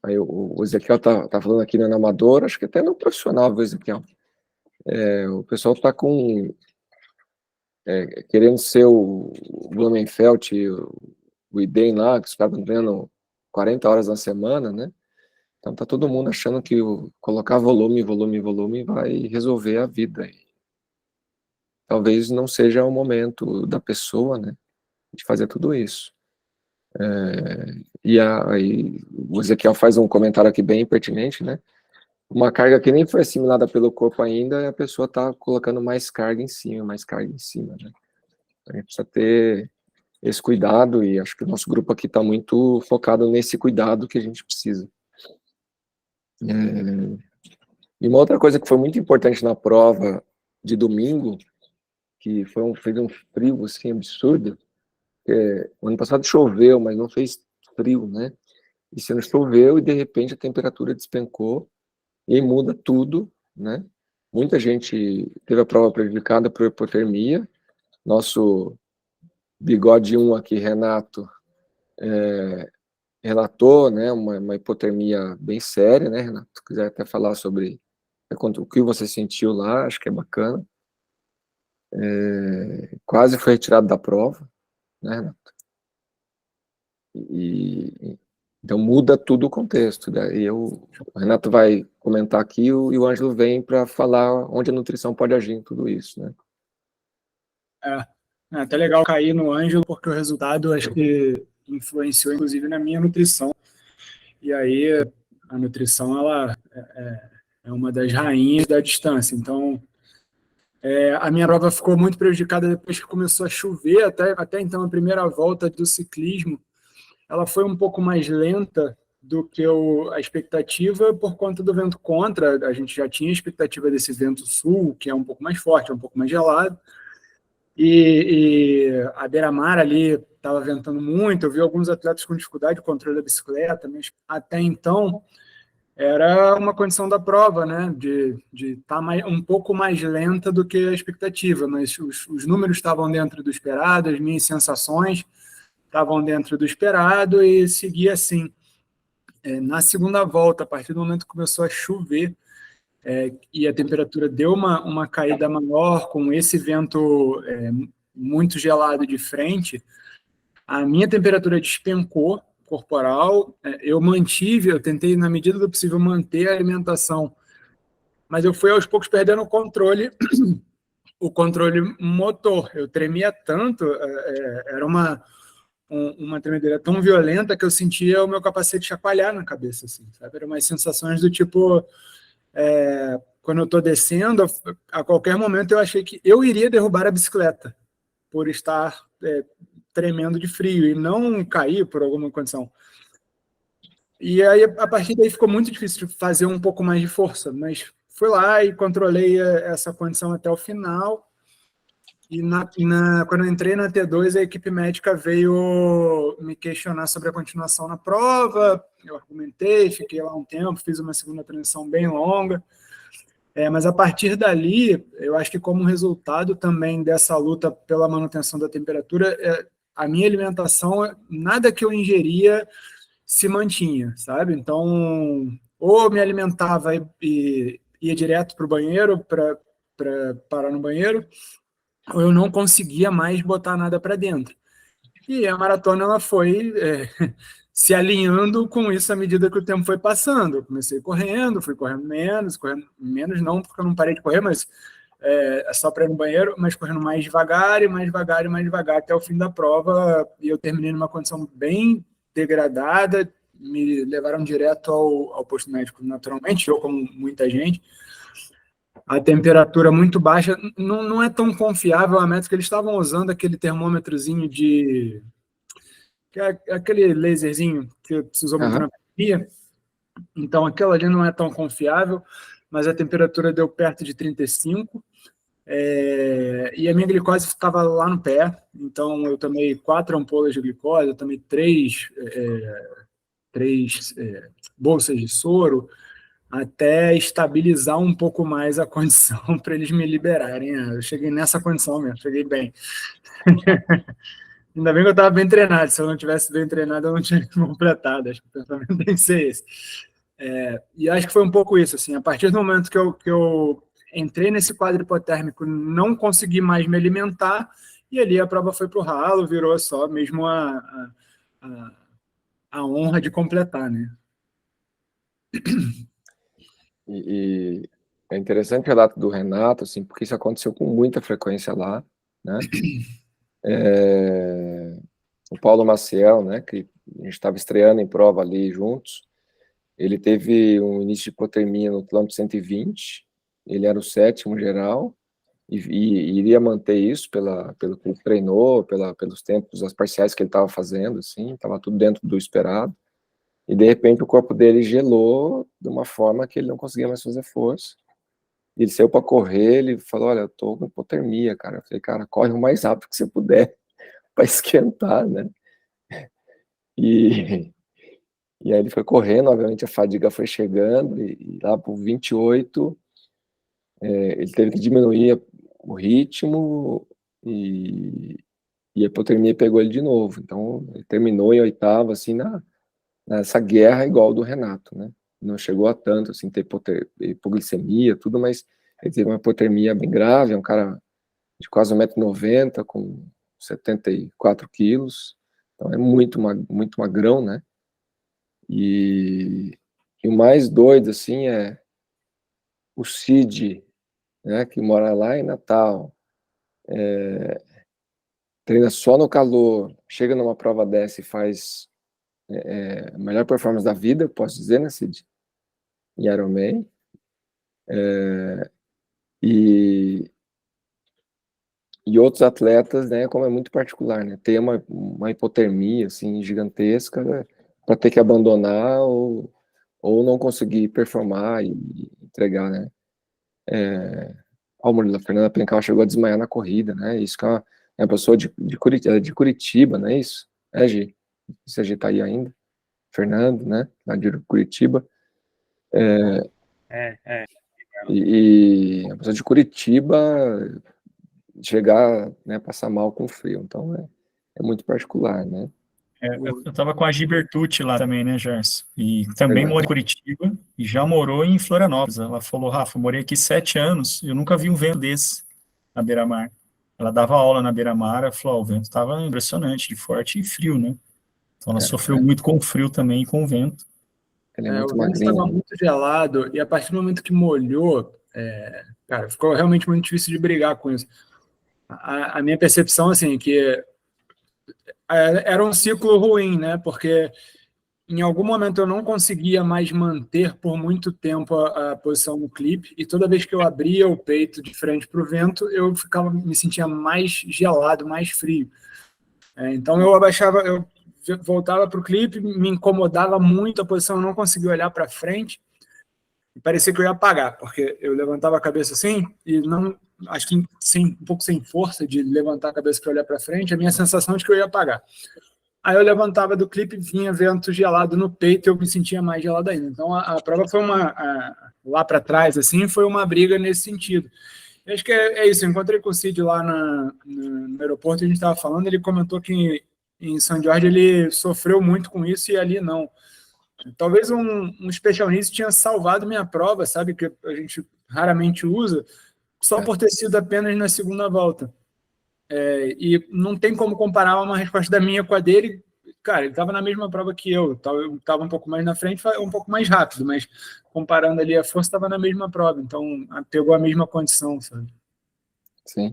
Aí o Ezequiel tá falando aqui no amador, acho que até no profissional, o Ezequiel. O pessoal tá querendo ser o Blumenfeld, o Iden lá, que os caras estão treinando 40 horas na semana, né? Então tá todo mundo achando que colocar volume vai resolver a vida. Talvez não seja o momento da pessoa, né, de fazer tudo isso. E aí o Ezequiel faz um comentário aqui bem pertinente, né? Uma carga que nem foi assimilada pelo corpo ainda, e a pessoa está colocando mais carga em cima, né? A gente precisa ter esse cuidado, e acho que o nosso grupo aqui está muito focado nesse cuidado que a gente precisa. E uma outra coisa que foi muito importante na prova de domingo, que fez um frio assim, absurdo, o ano passado choveu, mas não fez frio, né? E se não choveu, e de repente a temperatura despencou, e aí muda tudo, né? Muita gente teve a prova prejudicada por hipotermia. Nosso bigode 1 aqui, Renato, relatou, né, uma hipotermia bem séria, né, Renato? Se quiser até falar sobre o que você sentiu lá, acho que é bacana. Quase foi retirado da prova, né, Renato? Então muda tudo o contexto. Daí o Renato vai comentar aqui e o Ângelo vem para falar onde a nutrição pode agir em tudo isso, né? É até legal cair no Ângelo, porque o resultado acho que influenciou, inclusive, na minha nutrição. E aí, a nutrição, ela é uma das rainhas da distância. Então, a minha prova ficou muito prejudicada depois que começou a chover. Até então, a primeira volta do ciclismo, ela foi um pouco mais lenta do que a expectativa por conta do vento contra. A gente já tinha a expectativa desse vento sul, que é um pouco mais forte, é um pouco mais gelado. E a beira-mar ali estava ventando muito, eu vi alguns atletas com dificuldade de controle da bicicleta, mas até então era uma condição da prova, né, de estar um pouco mais lenta do que a expectativa, mas os números estavam dentro do esperado, as minhas sensações estavam dentro do esperado e segui assim. Na segunda volta, a partir do momento que começou a chover, e a temperatura deu uma caída maior, com esse vento muito gelado de frente, a minha temperatura despencou corporal, eu tentei, na medida do possível, manter a alimentação, mas eu fui aos poucos perdendo o controle motor. Eu tremia tanto, era uma tremedeira tão violenta que eu sentia o meu capacete chacoalhar na cabeça, assim, sabe? Eram umas sensações do tipo... quando eu estou descendo, a qualquer momento eu achei que eu iria derrubar a bicicleta por estar tremendo de frio e não cair por alguma condição. E aí, a partir daí, ficou muito difícil de fazer um pouco mais de força, mas fui lá e controlei essa condição até o final. E quando eu entrei na T2, a equipe médica veio me questionar sobre a continuação na prova. Eu argumentei, fiquei lá um tempo, fiz uma segunda transição bem longa. Mas a partir dali, eu acho que como resultado também dessa luta pela manutenção da temperatura, a minha alimentação, nada que eu ingeria se mantinha, sabe? Então, ou eu me alimentava e ia direto para o banheiro, para parar no banheiro, ou eu não conseguia mais botar nada para dentro. E a maratona ela foi se alinhando com isso à medida que o tempo foi passando. Eu comecei correndo, fui correndo menos não, porque eu não parei de correr, mas só para ir no banheiro, mas correndo mais devagar, até o fim da prova, e eu terminei numa condição bem degradada, me levaram direto ao posto médico naturalmente, eu como muita gente. A temperatura muito baixa, não é tão confiável a métrica, eles estavam usando aquele termômetrozinho que é aquele laserzinho que se usou muito na pandemia, então aquilo ali não é tão confiável, mas a temperatura deu perto de 35, e a minha glicose estava lá no pé, então eu tomei 4 ampolas de glicose, eu tomei 3 bolsas de soro, até estabilizar um pouco mais a condição para eles me liberarem. Eu cheguei nessa condição mesmo, cheguei bem. Ainda bem que eu estava bem treinado, se eu não tivesse bem treinado, eu não tinha completado, acho que o pensamento tem que ser esse. E acho que foi um pouco isso, assim, a partir do momento que eu entrei nesse quadro hipotérmico, não consegui mais me alimentar, e ali a prova foi para o ralo, virou só mesmo a honra de completar, né? E é interessante o relato do Renato, assim, porque isso aconteceu com muita frequência lá, né? O Paulo Maciel, né, que a gente estava estreando em prova ali juntos, ele teve um início de hipotermia no quilômetro 120, ele era o 7º geral, e iria manter isso pelo que ele treinou, pelos tempos, as parciais que ele estava fazendo, assim, estava tudo dentro do esperado. E, de repente, o corpo dele gelou de uma forma que ele não conseguia mais fazer força. E ele saiu para correr, ele falou, olha, eu tô com hipotermia, cara. Eu falei, cara, corre o mais rápido que você puder para esquentar, né? E aí ele foi correndo, obviamente a fadiga foi chegando, e lá por 28, ele teve que diminuir o ritmo, e a hipotermia pegou ele de novo. Então, ele terminou em 8º, assim, nessa guerra igual do Renato, né? Não chegou a tanto, assim, ter hipoglicemia, tudo, mas ele teve uma hipotermia bem grave, é um cara de quase 1,90 m, com 74 quilos, então é muito magrão, né? E o mais doido, assim, é o Cid, né, que mora lá em Natal, treina só no calor, chega numa prova dessa e faz a melhor performance da vida, posso dizer, né, Cid? Em Ironman. E outros atletas, né, como é muito particular, né, ter uma hipotermia, assim, gigantesca, né, para ter que abandonar ou não conseguir performar e entregar, né. O Murilo, a Fernanda Pencal chegou a desmaiar na corrida, né, isso que é uma pessoa de Curitiba, não é isso? Gi? Se a Gi tá aí ainda. Fernando, né, lá de Curitiba. E a pessoa de Curitiba chegar, né, passar mal com frio, então é muito particular, né. Eu estava com a Gi Bertucci lá também, né, Gerson? E também Verdade. morou em Curitiba e já morou em Florianópolis. Ela falou, Rafa, eu morei aqui 7 anos, eu nunca vi um vento desse na beira-mar. Ela dava aula na beira-mar, ela falou, o vento estava impressionante, de forte e frio, né? Então ela sofreu muito com o frio também e com o vento. Ele é muito O vento magrinho. estava muito gelado, e a partir do momento que molhou, cara, ficou realmente muito difícil de brigar com isso. A minha percepção, assim, que era um ciclo ruim, né? Porque em algum momento eu não conseguia mais manter por muito tempo a posição no clipe, e toda vez que eu abria o peito de frente para o vento, eu me sentia mais gelado, mais frio. Então eu abaixava, eu voltava para o clipe, me incomodava muito a posição, eu não conseguia olhar para frente, e parecia que eu ia apagar, porque eu levantava a cabeça assim, e não, acho que um pouco sem força de levantar a cabeça para olhar para frente, a minha sensação de que eu ia apagar. Aí eu levantava do clipe, vinha vento gelado no peito, eu me sentia mais gelado ainda. Então a prova foi lá para trás, assim, foi uma briga nesse sentido. Eu acho que é isso, eu encontrei com o Cid lá no aeroporto, a gente estava falando, ele comentou que em São Jorge ele sofreu muito com isso e ali não. Talvez um Special Needs tinha salvado minha prova, sabe, que a gente raramente usa, só por ter sido apenas na segunda volta. e não tem como comparar uma resposta da minha com a dele. Cara, ele estava na mesma prova que eu estava um pouco mais na frente, um pouco mais rápido, mas comparando ali a força, estava na mesma prova, então pegou a mesma condição, sabe? Sim.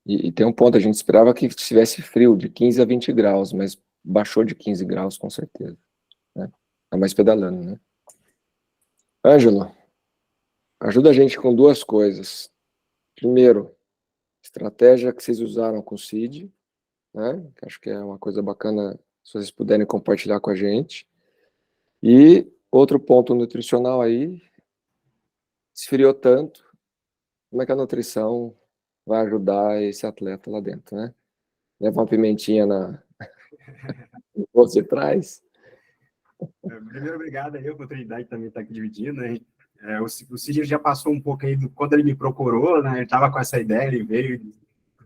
E tem um ponto, a gente esperava que estivesse frio, de 15 a 20 graus, mas baixou de 15 graus, com certeza. Né? Tá mais pedalando, né? Ângelo, ajuda a gente com duas coisas. Primeiro, estratégia que vocês usaram com o CID, né? Que acho que é uma coisa bacana, se vocês puderem compartilhar com a gente. E outro ponto nutricional aí, esfriou tanto, como é que a nutrição vai ajudar esse atleta lá dentro, né? Leva uma pimentinha no bolso de trás. Primeiro, obrigado aí, a oportunidade de também estar aqui dividindo, né? O Cid já passou um pouco aí, quando ele me procurou, né? Ele estava com essa ideia, ele veio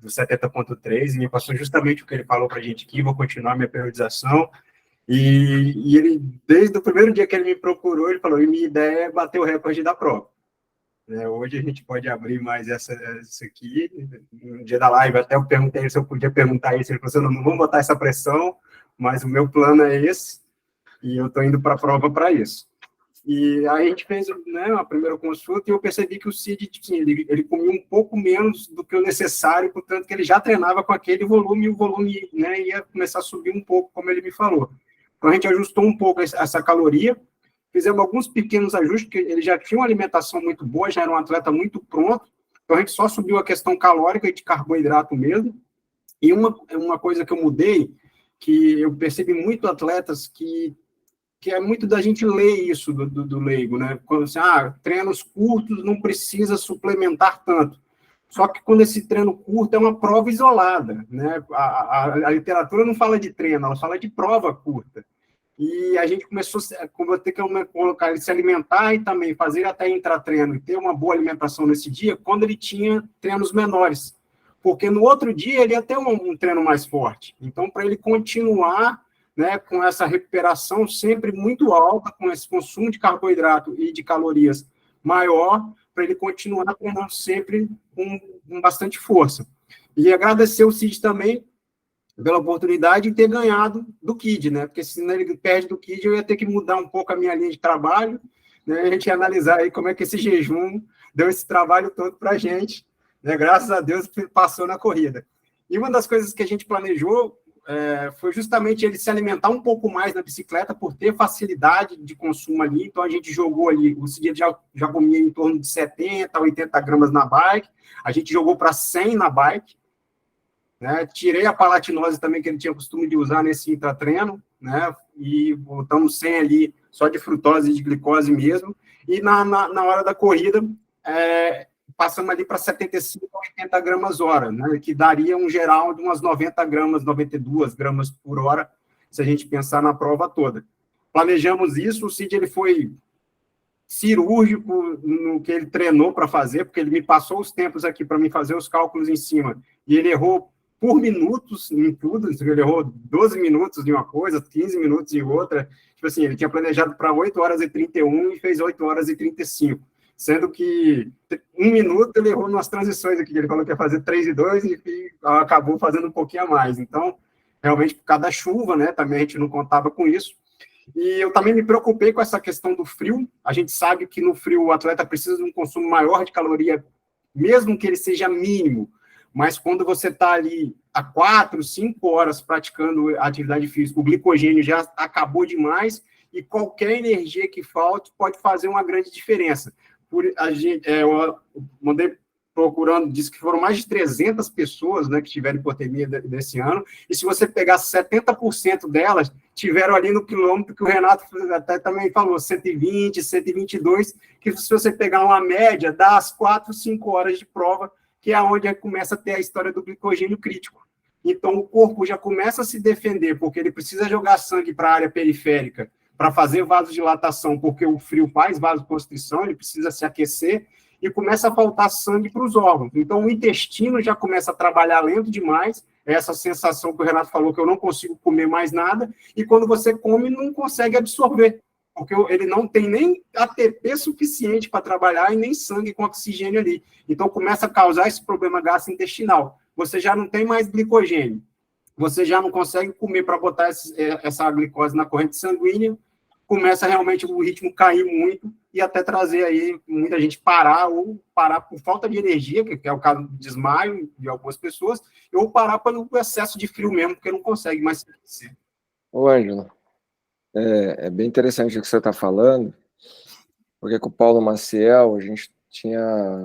do 70.3 e me passou justamente o que ele falou para a gente aqui, vou continuar minha periodização. E ele, desde o primeiro dia que ele me procurou, ele falou, minha ideia é bater o recorde da prova. Hoje a gente pode abrir mais essa aqui, no dia da live, até eu perguntei se eu podia perguntar isso, ele falou assim, não vamos botar essa pressão, mas o meu plano é esse, e eu estou indo para a prova para isso. E aí a gente fez, né, uma primeira consulta e eu percebi que o Cid, ele comia um pouco menos do que o necessário, portanto que ele já treinava com aquele volume, e o volume, né, ia começar a subir um pouco, como ele me falou. Então a gente ajustou um pouco essa caloria, fizemos alguns pequenos ajustes, porque ele já tinha uma alimentação muito boa, já era um atleta muito pronto, então a gente só subiu a questão calórica e de carboidrato mesmo. E uma coisa que eu mudei, que eu percebi muito atletas que é muito da gente ler isso do leigo, né? Quando assim, treinos curtos não precisa suplementar tanto. Só que quando esse treino curto é uma prova isolada, né? A literatura não fala de treino, ela fala de prova curta. E a gente começou a ter que colocar ele se alimentar e também fazer até intra-treino e ter uma boa alimentação nesse dia, quando ele tinha treinos menores. Porque no outro dia ele ia ter um treino mais forte. Então, para ele continuar, né, com essa recuperação sempre muito alta, com esse consumo de carboidrato e de calorias maior, para ele continuar treinando sempre com bastante força. E agradecer o Cid também pela oportunidade de ter ganhado do Kid, né? Porque se ele perde do Kid, eu ia ter que mudar um pouco a minha linha de trabalho, né? A gente ia analisar aí como é que esse jejum deu esse trabalho todo para a gente, né? Graças a Deus passou na corrida. E uma das coisas que a gente planejou foi justamente ele se alimentar um pouco mais na bicicleta, por ter facilidade de consumo ali. Então a gente jogou ali, o Cid já comia em torno de 70 a 80 gramas na bike, a gente jogou para 100 na bike, né? Tirei a palatinose também, que ele tinha costume de usar nesse intratreino, né? E botamos 100 ali, só de frutose e de glicose mesmo. E na hora da corrida, passamos ali para 75 a 80 gramas hora, né? Que daria um geral de umas 90 gramas, 92 gramas por hora, se a gente pensar na prova toda. Planejamos isso, o Cid ele foi cirúrgico no que ele treinou para fazer, porque ele me passou os tempos aqui para me fazer os cálculos em cima, e ele errou por minutos em tudo, ele errou 12 minutos de uma coisa, 15 minutos de outra, tipo assim, ele tinha planejado para 8 horas e 31 e fez 8 horas e 35, sendo que 1 minuto ele errou nas transições aqui, ele falou que ia fazer 3 e 2 e acabou fazendo um pouquinho a mais, então, realmente, por causa da chuva, né, também a gente não contava com isso, e eu também me preocupei com essa questão do frio, a gente sabe que no frio o atleta precisa de um consumo maior de caloria, mesmo que ele seja mínimo, mas quando você está ali há 4, 5 horas praticando atividade física, o glicogênio já acabou demais e qualquer energia que falte pode fazer uma grande diferença. Eu mandei procurando, disse que foram mais de 300 pessoas, né, que tiveram hipotermia desse ano, e se você pegar 70% delas, tiveram ali no quilômetro que o Renato até também falou, 120, 122, que se você pegar uma média, dá as 4, 5 horas de prova, que é onde começa a ter a história do glicogênio crítico. Então, o corpo já começa a se defender, porque ele precisa jogar sangue para a área periférica, para fazer vasodilatação, porque o frio faz vasoconstrição, ele precisa se aquecer, e começa a faltar sangue para os órgãos. Então, o intestino já começa a trabalhar lento demais, essa sensação que o Renato falou, que eu não consigo comer mais nada, e quando você come, não consegue absorver, porque ele não tem nem ATP suficiente para trabalhar e nem sangue com oxigênio ali. Então, começa a causar esse problema gastrointestinal. você já não tem mais glicogênio. Você já não consegue comer para botar essa glicose na corrente sanguínea, começa realmente o ritmo cair muito e até trazer aí muita gente parar, ou parar por falta de energia, que é o caso do desmaio de algumas pessoas, ou parar pelo excesso de frio mesmo, porque não consegue mais se. Ô, Ângelo, é bem interessante o que você está falando, porque com o Paulo Maciel, a gente tinha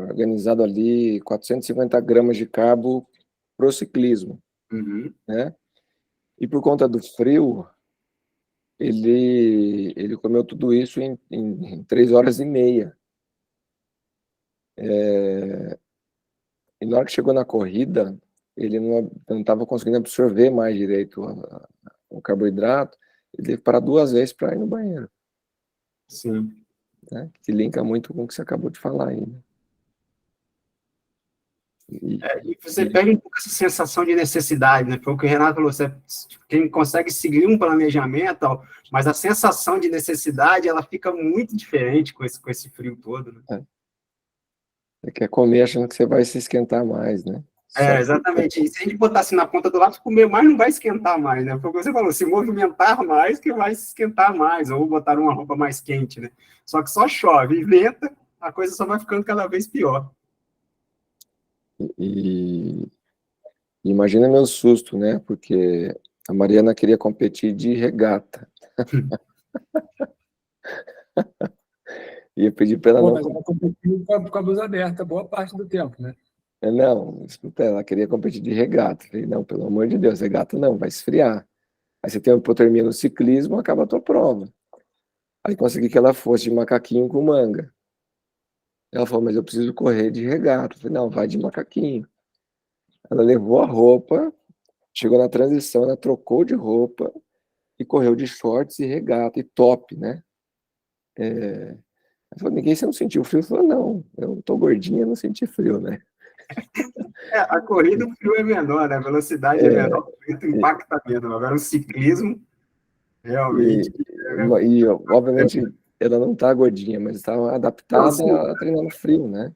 organizado ali 450 gramas de carbo para o ciclismo, né? E por conta do frio, ele comeu tudo isso em 3 horas e meia. E na hora que chegou na corrida, ele não estava conseguindo absorver mais direito o carboidrato, ele teve que parar 2 vezes para ir no banheiro. Sim. Né? Que linka muito com o que você acabou de falar aí. Né? E você pega um pouco essa sensação de necessidade, né? Foi o que o Renato falou, quem consegue seguir um planejamento, mas a sensação de necessidade, ela fica muito diferente com esse frio todo, né? Você quer comer achando que você vai se esquentar mais, né? Exatamente. E se a gente botasse na ponta do lápis, comer mais não vai esquentar mais, né? Foi o que você falou, se movimentar mais que vai se esquentar mais, ou botar uma roupa mais quente, né? Só que só chove e venta, a coisa só vai ficando cada vez pior. E imagina meu susto, né? Porque a Mariana queria competir de regata. Ia pedir para ela não... Mas ela competiu com a blusa aberta boa parte do tempo, né? Não, escuta, ela queria competir de regata. Eu falei, não, pelo amor de Deus, regata não, vai esfriar. Aí você tem uma hipotermia no ciclismo, acaba a tua prova. Aí consegui que ela fosse de macaquinho com manga. Ela falou, mas eu preciso correr de regata. Eu falei, não, vai de macaquinho. Ela levou a roupa, chegou na transição, ela trocou de roupa e correu de shorts e regata, e top, né? Ela falou, ninguém, você não sentiu frio? Eu falei, não, eu tô gordinha, não senti frio, né? A corrida, o frio é menor, né? A velocidade é menor, o vento impacta menos. Agora, o ciclismo, realmente... E obviamente, ela não tá gordinha, mas estava adaptada a treinar no frio, né?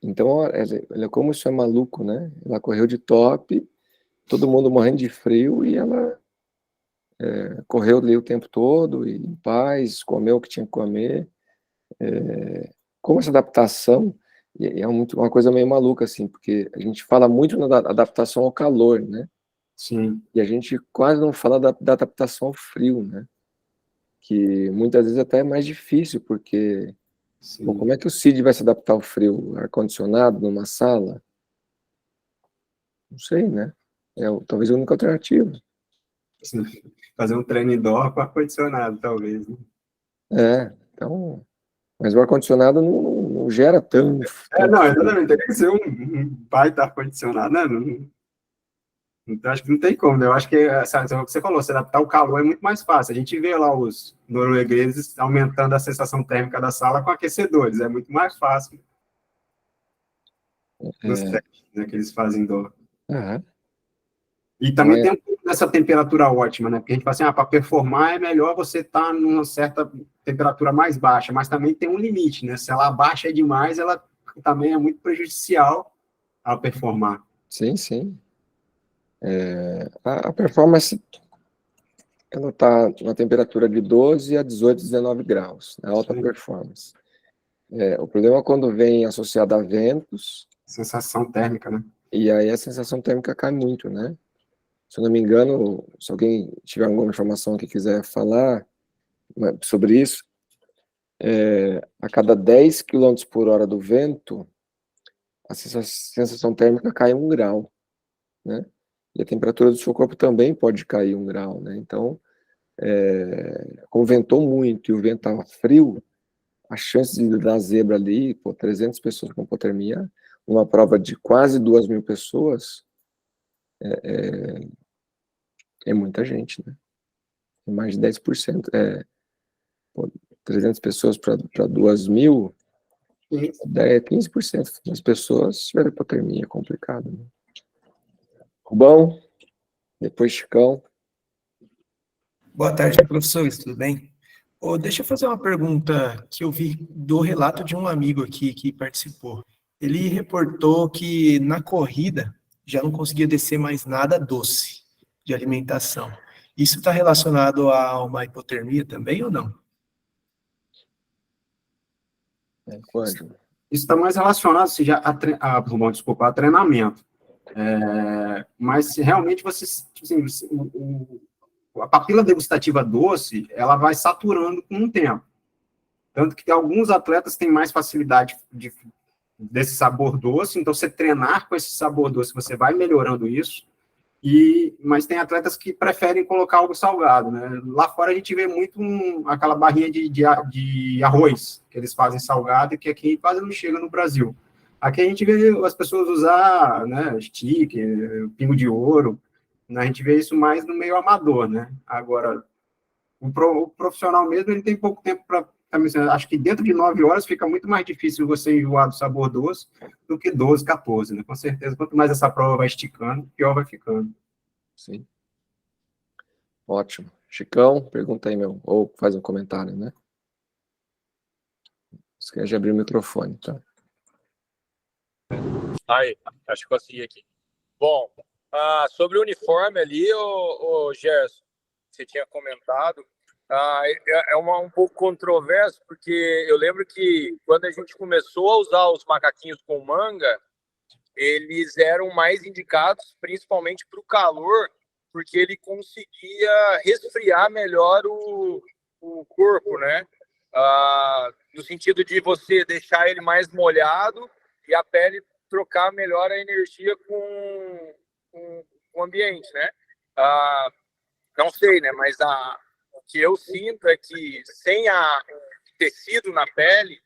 Então, ela, como isso é maluco, né? Ela correu de top, todo mundo morrendo de frio, e ela correu ali o tempo todo, e em paz, comeu o que tinha que comer. Como essa adaptação é uma coisa meio maluca, assim, porque a gente fala muito na adaptação ao calor, né? Sim. E a gente quase não fala da adaptação ao frio, né? Que muitas vezes até é mais difícil, porque bom, como é que o Cid vai se adaptar ao frio? Ar-condicionado numa sala? Não sei, né? Talvez a única alternativa. Sim. Fazer um treino indoor com ar-condicionado, talvez. Né? Então... Mas o ar-condicionado não gera tanto... Não, exatamente. Teria que ser um baita ar-condicionado, né? Então, acho que não tem como, né? Eu acho que, sabe, o que você falou, se adaptar ao calor é muito mais fácil. A gente vê lá os noruegueses aumentando a sensação térmica da sala com aquecedores. É muito mais fácil nos testes, né, que eles fazem indoor. E também tem um pouco dessa temperatura ótima, né? Porque a gente fala assim, para performar é melhor você estar numa certa temperatura mais baixa, mas também tem um limite, né? Se ela abaixa demais, ela também é muito prejudicial ao performar. Sim, sim. A performance, ela está na temperatura de 12 a 18, 19 graus, né? Alta performance. O problema é quando vem associado a ventos. Sensação térmica, né? E aí a sensação térmica cai muito, né? Se eu não me engano, se alguém tiver alguma informação que quiser falar sobre isso, a cada 10 km por hora do vento, a sensação térmica cai 1 grau, né? E a temperatura do seu corpo também pode cair 1 grau, né? Então, como ventou muito e o vento estava frio, a chance de dar zebra ali, 300 pessoas com hipotermia, numa prova de quase 2.000 pessoas, é muita gente, né? É mais de 10%. 300 pessoas para 2.000, 15% das pessoas tiveram hipotermia, complicado, né? Rubão, depois Chicão. Boa tarde, professores, tudo bem? Deixa eu fazer uma pergunta que eu vi do relato de um amigo aqui que participou. ele reportou que na corrida já não conseguia descer mais nada doce de alimentação. Isso está relacionado a uma hipotermia também ou não? Ângelo. Isso está mais relacionado assim, já a treinamento. Mas se realmente você, tipo assim, a papila degustativa doce, ela vai saturando com o tempo. Tanto que alguns atletas têm mais facilidade desse sabor doce, então você treinar com esse sabor doce, você vai melhorando isso, mas tem atletas que preferem colocar algo salgado, né? Lá fora a gente vê muito aquela barrinha de arroz, que eles fazem salgado, e que aqui quase não chega no Brasil. Aqui a gente vê as pessoas usar, né, sticker, pingo de ouro, né? A gente vê isso mais no meio amador, né? Agora, o profissional mesmo, ele tem pouco tempo para... Acho que dentro de 9 horas fica muito mais difícil você enjoar do sabor doce do que 12, 14, né? Com certeza, quanto mais essa prova vai esticando, pior vai ficando. Sim. Ótimo. Chicão, pergunta aí, meu. Ou faz um comentário, né? Esquece de abrir o microfone, tá? Aí, acho que consegui aqui. Bom, sobre o uniforme ali, o Gerson, você tinha comentado, é um pouco controverso, porque eu lembro que quando a gente começou a usar os macaquinhos com manga, eles eram mais indicados principalmente para o calor, porque ele conseguia resfriar melhor o corpo, né? No sentido de você deixar ele mais molhado e a pele trocar melhor a energia com o ambiente, né? Não sei, né? Mas o que eu sinto é que sem o tecido na pele,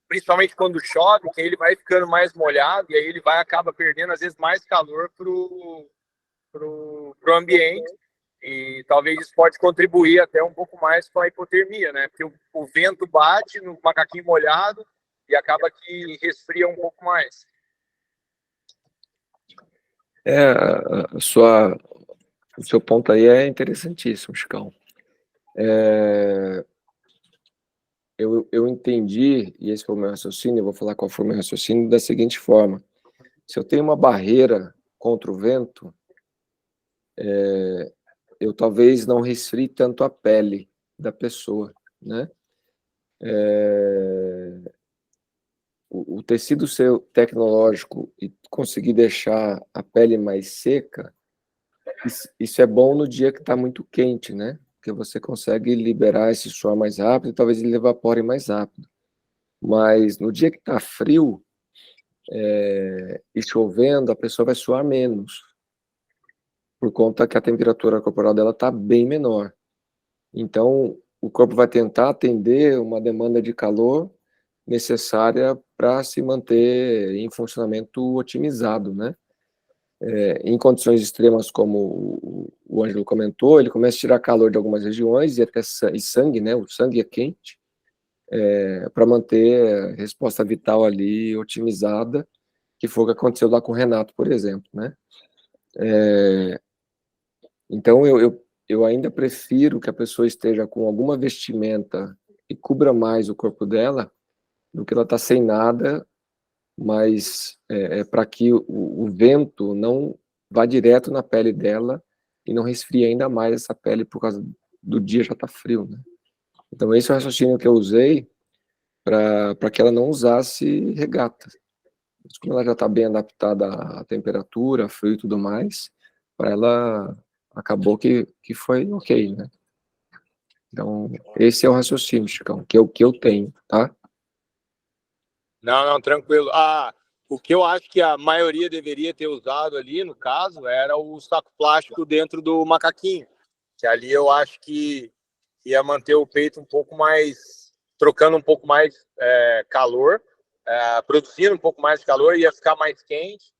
principalmente quando chove, que ele vai ficando mais molhado e aí ele acaba perdendo, às vezes, mais calor pro ambiente. E talvez isso pode contribuir até um pouco mais com a hipotermia, né? Porque o vento bate no macaquinho molhado e acaba que resfria um pouco mais. O seu ponto aí é interessantíssimo, Chicão. Eu entendi, e esse foi o meu raciocínio, eu vou falar qual foi o meu raciocínio, da seguinte forma. Se eu tenho uma barreira contra o vento, eu talvez não resfrie tanto a pele da pessoa, né? O tecido seu tecnológico e conseguir deixar a pele mais seca, isso é bom no dia que está muito quente, né? Porque você consegue liberar esse suor mais rápido e talvez ele evapore mais rápido. Mas no dia que está frio e chovendo, a pessoa vai suar menos, por conta que a temperatura corporal dela está bem menor. Então, o corpo vai tentar atender uma demanda de calor necessária para se manter em funcionamento otimizado, né? Em condições extremas, como o Ângelo comentou, ele começa a tirar calor de algumas regiões e até sangue, né? O sangue é quente, para manter a resposta vital ali otimizada, que foi o que aconteceu lá com o Renato, por exemplo, né? Então, eu ainda prefiro que a pessoa esteja com alguma vestimenta que cubra mais o corpo dela do que ela tá sem nada, mas para que o vento não vá direto na pele dela e não resfrie ainda mais essa pele por causa do dia já tá frio, né? Então esse é o raciocínio que eu usei para que ela não usasse regata. Mas como ela já está bem adaptada à temperatura, frio e tudo mais, para ela acabou que foi ok, né? Então esse é o raciocínio, Chicão, que eu tenho, tá? Não, tranquilo. O que eu acho que a maioria deveria ter usado ali, no caso, era o saco plástico dentro do macaquinho. Que ali eu acho que ia manter o peito um pouco mais, trocando um pouco mais calor, produzindo um pouco mais de calor, ia ficar mais quente.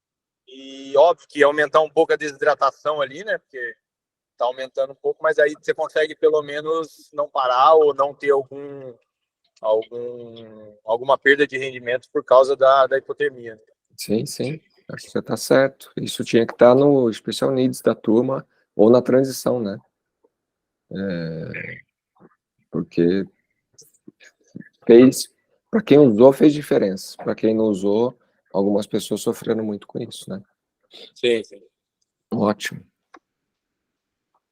E óbvio que ia aumentar um pouco a desidratação ali, né? Porque tá aumentando um pouco, mas aí você consegue pelo menos não parar ou não ter alguma perda de rendimento por causa da hipotermia. Sim, acho que você está certo. Isso tinha que estar no Special Needs da turma ou na transição, né? Porque Para quem usou, fez diferença. Para quem não usou, algumas pessoas sofreram muito com isso, né? Sim, sim. Ótimo.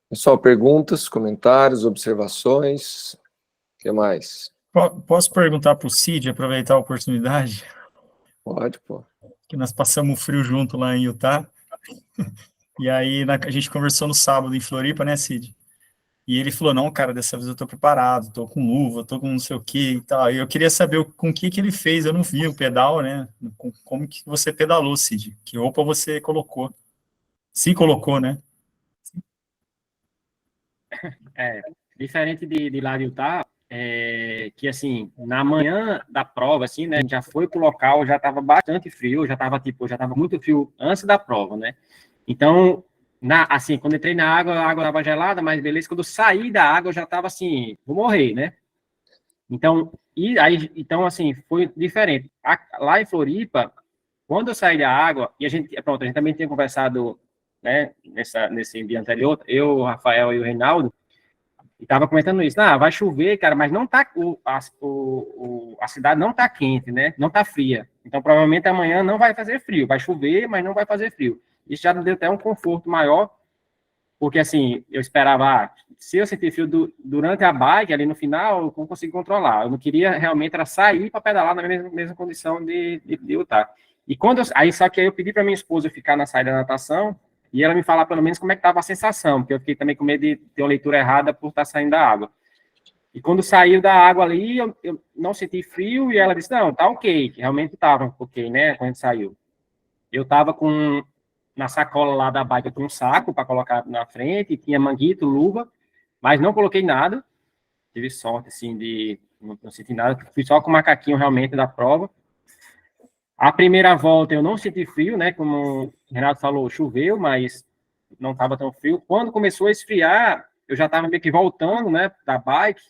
Pessoal, perguntas, comentários, observações? O que mais? Posso perguntar para o Cid, aproveitar a oportunidade? Pode, pô. Que nós passamos frio junto lá em Utah. E aí a gente conversou no sábado em Floripa, né, Cid? E ele falou, não, cara, dessa vez eu tô preparado, tô com luva, tô com não sei o que e tal. E eu queria saber com o que ele fez, eu não vi o pedal, né? Como que você pedalou, Cid? Que roupa você colocou? Se colocou, né? Diferente de lá de Utah, que assim, na manhã da prova, assim, né, a gente já foi pro local, já estava bastante frio, já estava muito frio antes da prova, né? Então, assim, quando entrei na água, a água estava gelada, mas beleza, quando eu saí da água, eu já estava assim, vou morrer, né? Então, assim, foi diferente. Lá em Floripa, quando eu saí da água, e a gente também tinha conversado, né, nesse dia anterior, eu, o Rafael e o Reinaldo, e tava comentando isso, vai chover, cara, mas não tá, a cidade não tá quente, né, não tá fria, então provavelmente amanhã não vai fazer frio, vai chover, mas não vai fazer frio. Isso já me deu até um conforto maior, porque assim, eu esperava, se eu sentir frio durante a bike, ali no final, eu não consigo controlar, eu não queria realmente era sair para pedalar na mesma condição de Utah. E só que aí eu pedi para minha esposa ficar na saída da natação, e ela me falar pelo menos como é que estava a sensação, porque eu fiquei também com medo de ter uma leitura errada por estar saindo da água. E quando saiu da água ali, eu não senti frio, e ela disse, não, tá ok, que realmente estava ok, né, quando a gente saiu. Eu estava na sacola lá da bike, com um saco para colocar na frente, tinha manguito, luva, mas não coloquei nada, tive sorte, assim, não senti nada, fui só com o macaquinho realmente da prova. A primeira volta eu não senti frio, né? Como o Renato falou, choveu, mas não estava tão frio. Quando começou a esfriar, eu já estava meio que voltando, né, da bike.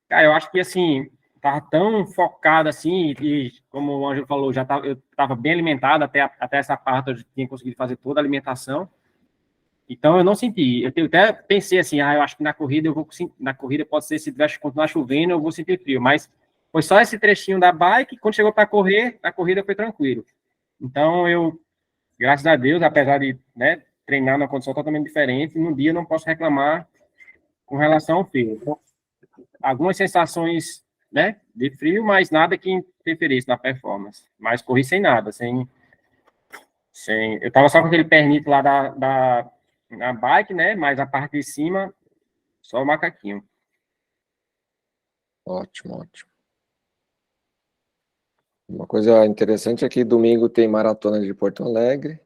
Cara, eu acho que, assim, estava tão focado, assim, e como o Ângelo falou, eu estava bem alimentado, até essa parte eu tinha conseguido fazer toda a alimentação. Então, eu não senti. Eu até pensei assim, eu acho que na corrida pode ser, se tiver continuar chovendo, eu vou sentir frio, mas foi só esse trechinho da bike, quando chegou para correr, a corrida foi tranquilo. Então, graças a Deus, apesar de, né, treinar numa condição totalmente diferente, no dia eu não posso reclamar com relação ao frio. Então, algumas sensações, né, de frio, mas nada que interferisse na performance. Mas corri sem nada, eu tava só com aquele pernito lá na bike, né, mas a parte de cima, só o macaquinho. Ótimo, ótimo. Uma coisa interessante é que domingo tem maratona de Porto Alegre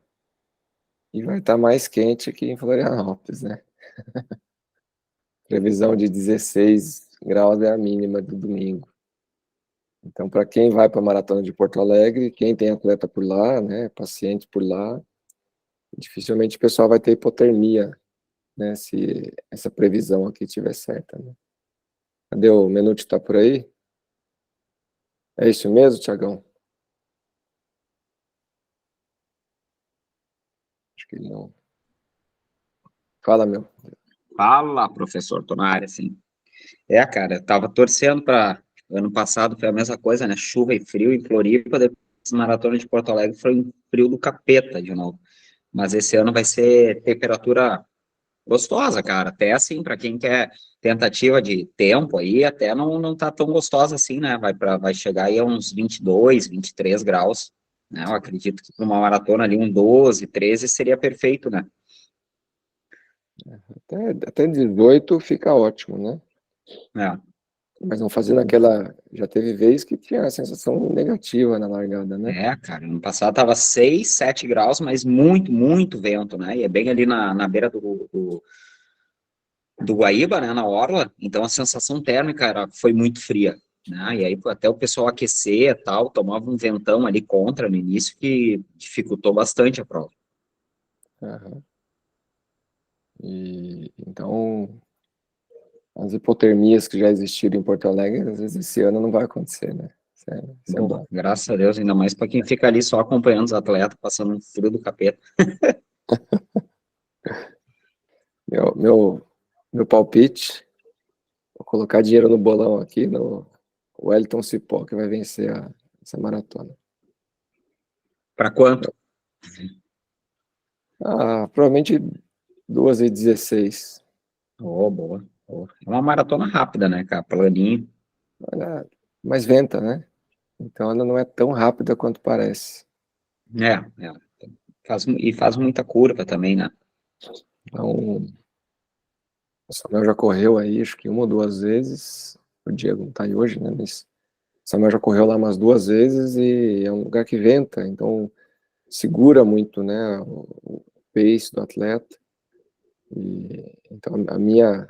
e vai estar mais quente aqui em Florianópolis, né? Previsão de 16 graus é a mínima do domingo. Então, para quem vai para a maratona de Porto Alegre, quem tem atleta por lá, né, paciente por lá, dificilmente o pessoal vai ter hipotermia, né, se essa previsão aqui estiver certa, né? Cadê o Menuti, está por aí? É isso mesmo, Tiagão? Acho que ele não. Fala, meu. Fala, professor, tô na área, sim. Cara, eu tava torcendo para ano passado foi a mesma coisa, né? Chuva e frio em Floripa, depois maratona de Porto Alegre foi um frio do capeta de novo. Mas esse ano vai ser temperatura gostosa, cara. Até assim, para quem quer tentativa de tempo aí, até não tá tão gostosa assim, né? Vai chegar aí a uns 22, 23 graus, né? Eu acredito que para uma maratona ali um 12, 13 seria perfeito, né? Até 18 fica ótimo, né? Mas não fazendo aquela... Já teve vez que tinha a sensação negativa na largada, né? Cara, no passado tava 6, 7 graus, mas muito, muito vento, né? E é bem ali na beira do Guaíba, né? Na orla. Então a sensação térmica foi muito fria, né? E aí até o pessoal aquecer e tal, tomava um ventão ali contra no início que dificultou bastante a prova. Uhum. E então... As hipotermias que já existiram em Porto Alegre, às vezes esse ano não vai acontecer, né? Isso é bom. Graças a Deus, ainda mais para quem fica ali só acompanhando os atletas, passando um frio do capeta. Meu palpite, vou colocar dinheiro no bolão aqui, o Wellington Cipó, que vai vencer essa maratona. Para quanto? Provavelmente 2h16. Oh, boa. Boa. É uma maratona rápida, né, cara? Planinho. Olha, mais venta, né? Então ela não é tão rápida quanto parece. Faz muita curva também, né? Então, o Samuel já correu aí, acho que 1 ou 2 vezes. O Diego não tá aí hoje, né? Mas o Samuel já correu lá umas 2 vezes e é um lugar que venta, então segura muito, né? O pace do atleta. Então a minha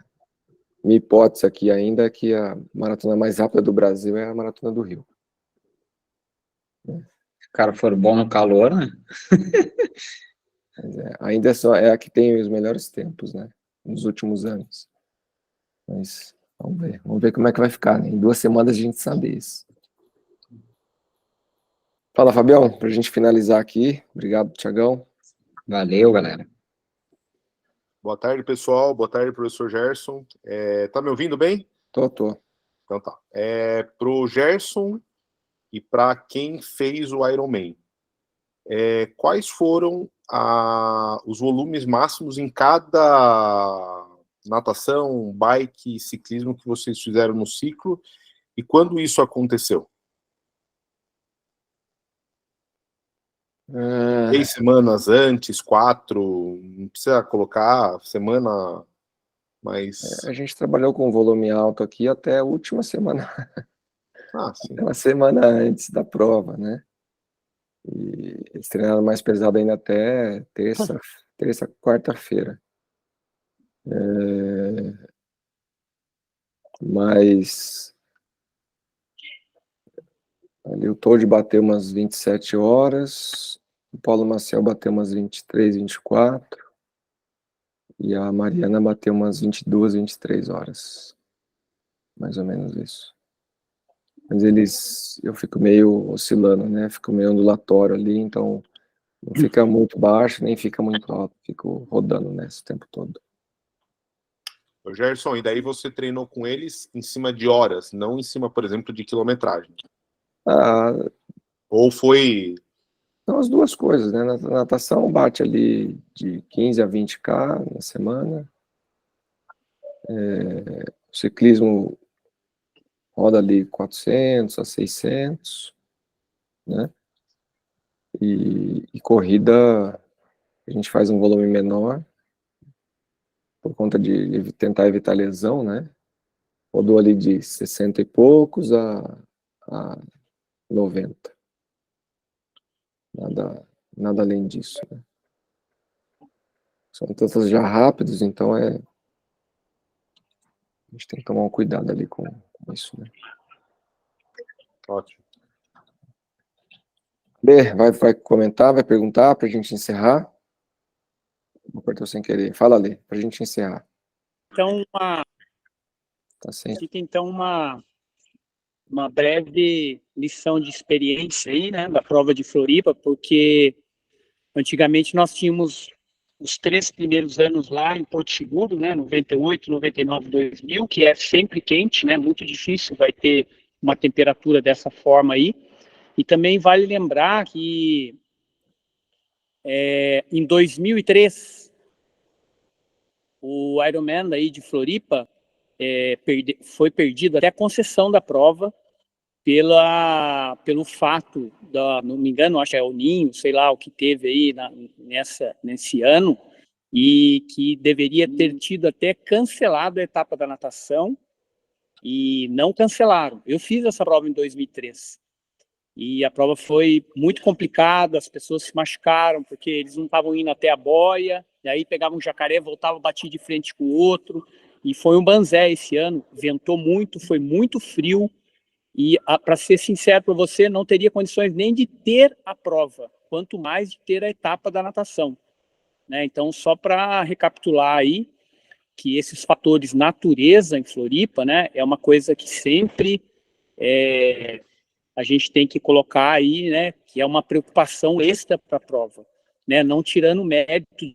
hipótese aqui ainda é que a maratona mais rápida do Brasil é a Maratona do Rio. Se o cara for bom no calor, né? Mas ainda é a que tem os melhores tempos, né? Nos últimos anos. Mas vamos ver como é que vai ficar, né? Em 2 semanas a gente sabe isso. Fala, Fabião, pra gente finalizar aqui. Obrigado, Thiagão. Valeu, galera. Boa tarde, pessoal. Boa tarde, professor Gerson. Tá me ouvindo bem? Tô. Então tá. Pro Gerson e para quem fez o Ironman, quais foram os volumes máximos em cada natação, bike, ciclismo que vocês fizeram no ciclo e quando isso aconteceu? 3 semanas antes, 4, não precisa colocar semana, mas... A gente trabalhou com volume alto aqui até a última semana. Sim. Uma semana antes da prova, né? E eles treinaram mais pesado ainda até terça, quarta-feira. Mas ali o Todd bateu umas 27 horas, o Paulo Maciel bateu umas 23, 24, e a Mariana bateu umas 22, 23 horas. Mais ou menos isso. Mas eu fico meio oscilando, né? Fico meio ondulatório ali, então não fica muito baixo, nem fica muito alto. Fico rodando nesse tempo todo. Gerson, e daí você treinou com eles em cima de horas, não em cima, por exemplo, de quilometragem? Ou foi... São as duas coisas, né? Na natação bate ali de 15 a 20K na semana. O ciclismo roda ali 400 a 600, né? E corrida a gente faz um volume menor por conta de tentar evitar lesão, né? Rodou ali de 60 e poucos a 90. Nada além disso, né? São tantos já rápidos, então a gente tem que tomar um cuidado ali com isso, né? Ótimo. B, vai comentar, vai perguntar pra gente encerrar? Apertou sem querer. Fala, Lê, pra gente encerrar. Então, fica então uma breve lição de experiência aí, né, da prova de Floripa, porque antigamente nós tínhamos os 3 primeiros anos lá em Porto Seguro, né, 98, 99, 2000, que é sempre quente, né, muito difícil vai ter uma temperatura dessa forma aí. E também vale lembrar que em 2003, o Ironman aí de Floripa foi perdido até a concessão da prova pelo fato não me engano, acho que é o Ninho, sei lá, o que teve aí nesse ano, e que deveria ter tido até cancelado a etapa da natação, e não cancelaram. Eu fiz essa prova em 2003, e a prova foi muito complicada, as pessoas se machucaram, porque eles não estavam indo até a boia, e aí pegavam um jacaré, voltavam, batiam de frente com o outro, e foi um banzé esse ano, ventou muito, foi muito frio, e, para ser sincero para você, não teria condições nem de ter a prova, quanto mais de ter a etapa da natação, né? Então, só para recapitular aí, que esses fatores natureza em Floripa, né, é uma coisa que sempre a gente tem que colocar aí, né, que é uma preocupação extra para a prova, né, não tirando o mérito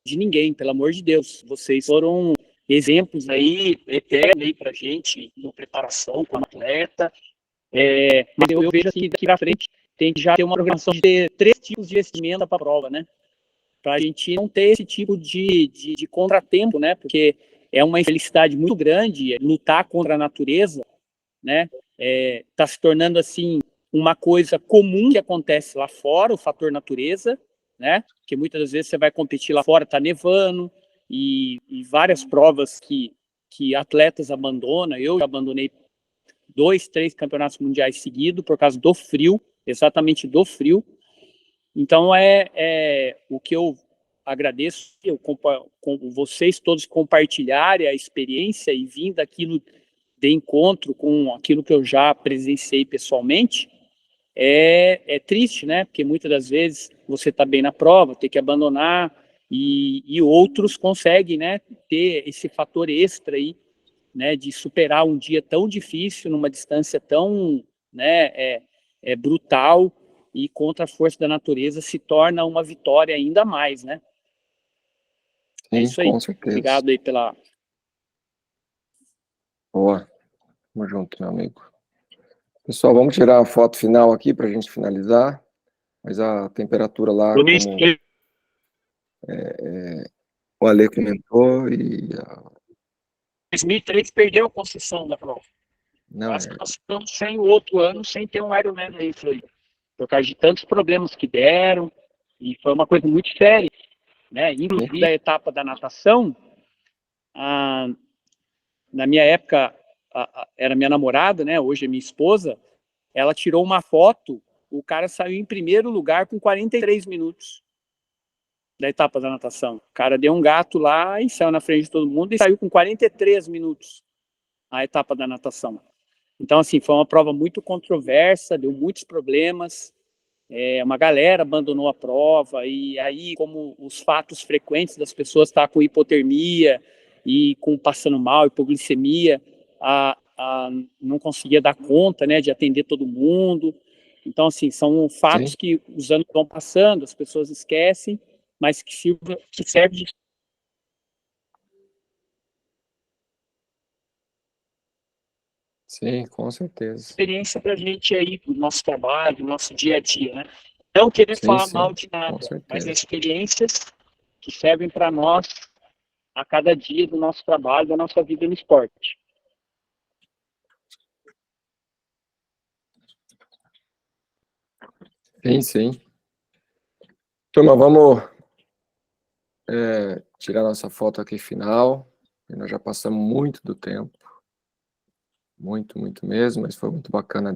de ninguém, pelo amor de Deus. Vocês foram exemplos aí eternos aí para a gente na preparação como atleta. Mas eu vejo assim, daqui para frente tem que já ter uma programação de ter 3 tipos de vestimenta para a prova, né? Para a gente não ter esse tipo de contratempo, né? Porque é uma infelicidade muito grande lutar contra a natureza, né? Tá se tornando assim uma coisa comum que acontece lá fora, o fator natureza, né? Porque muitas das vezes você vai competir lá fora, tá nevando, e várias provas que atletas abandonam. Eu já abandonei 2, 3 campeonatos mundiais seguidos por causa do frio, exatamente do frio. Então, o que eu agradeço, com vocês todos compartilharem a experiência e vir daquilo de encontro com aquilo que eu já presenciei pessoalmente, é triste, né? Porque muitas das vezes você está bem na prova, tem que abandonar, e outros conseguem, né, ter esse fator extra aí, né, de superar um dia tão difícil, numa distância tão, né, brutal, e contra a força da natureza se torna uma vitória ainda mais, né? Sim, isso aí. com certeza. Obrigado aí pela... Boa. Tamo junto, meu amigo. Pessoal, vamos tirar a foto final aqui para a gente finalizar. Mas a temperatura lá, como o Ale comentou, e 2003 perdeu a concessão da prova. não, Acho que nós ficamos sem o outro ano, sem ter um Ironman aí, Flori, por causa de tantos problemas que deram, e foi uma coisa muito séria, né? Inclusive a etapa da natação, na minha época, era minha namorada, né? Hoje é minha esposa. Ela tirou uma foto, o cara saiu em primeiro lugar com 43 minutos da etapa da natação. O cara deu um gato lá e saiu na frente de todo mundo e saiu com 43 minutos a etapa da natação. Então, assim, foi uma prova muito controversa, deu muitos problemas, uma galera abandonou a prova, e aí, como os fatos frequentes das pessoas estar com hipotermia e com passando mal, hipoglicemia, não conseguia dar conta, né, de atender todo mundo. Então, assim, são fatos que os anos vão passando, as pessoas esquecem, mas que serve de sim, com certeza. experiência para a gente aí, do nosso trabalho, do nosso dia a dia, né? Não querer falar mal de nada, mas experiências que servem para nós a cada dia do nosso trabalho, da nossa vida no esporte. Sim, sim. Turma, vamos tirar nossa foto aqui final. Nós já passamos muito do tempo. Muito, muito mesmo, mas foi muito bacana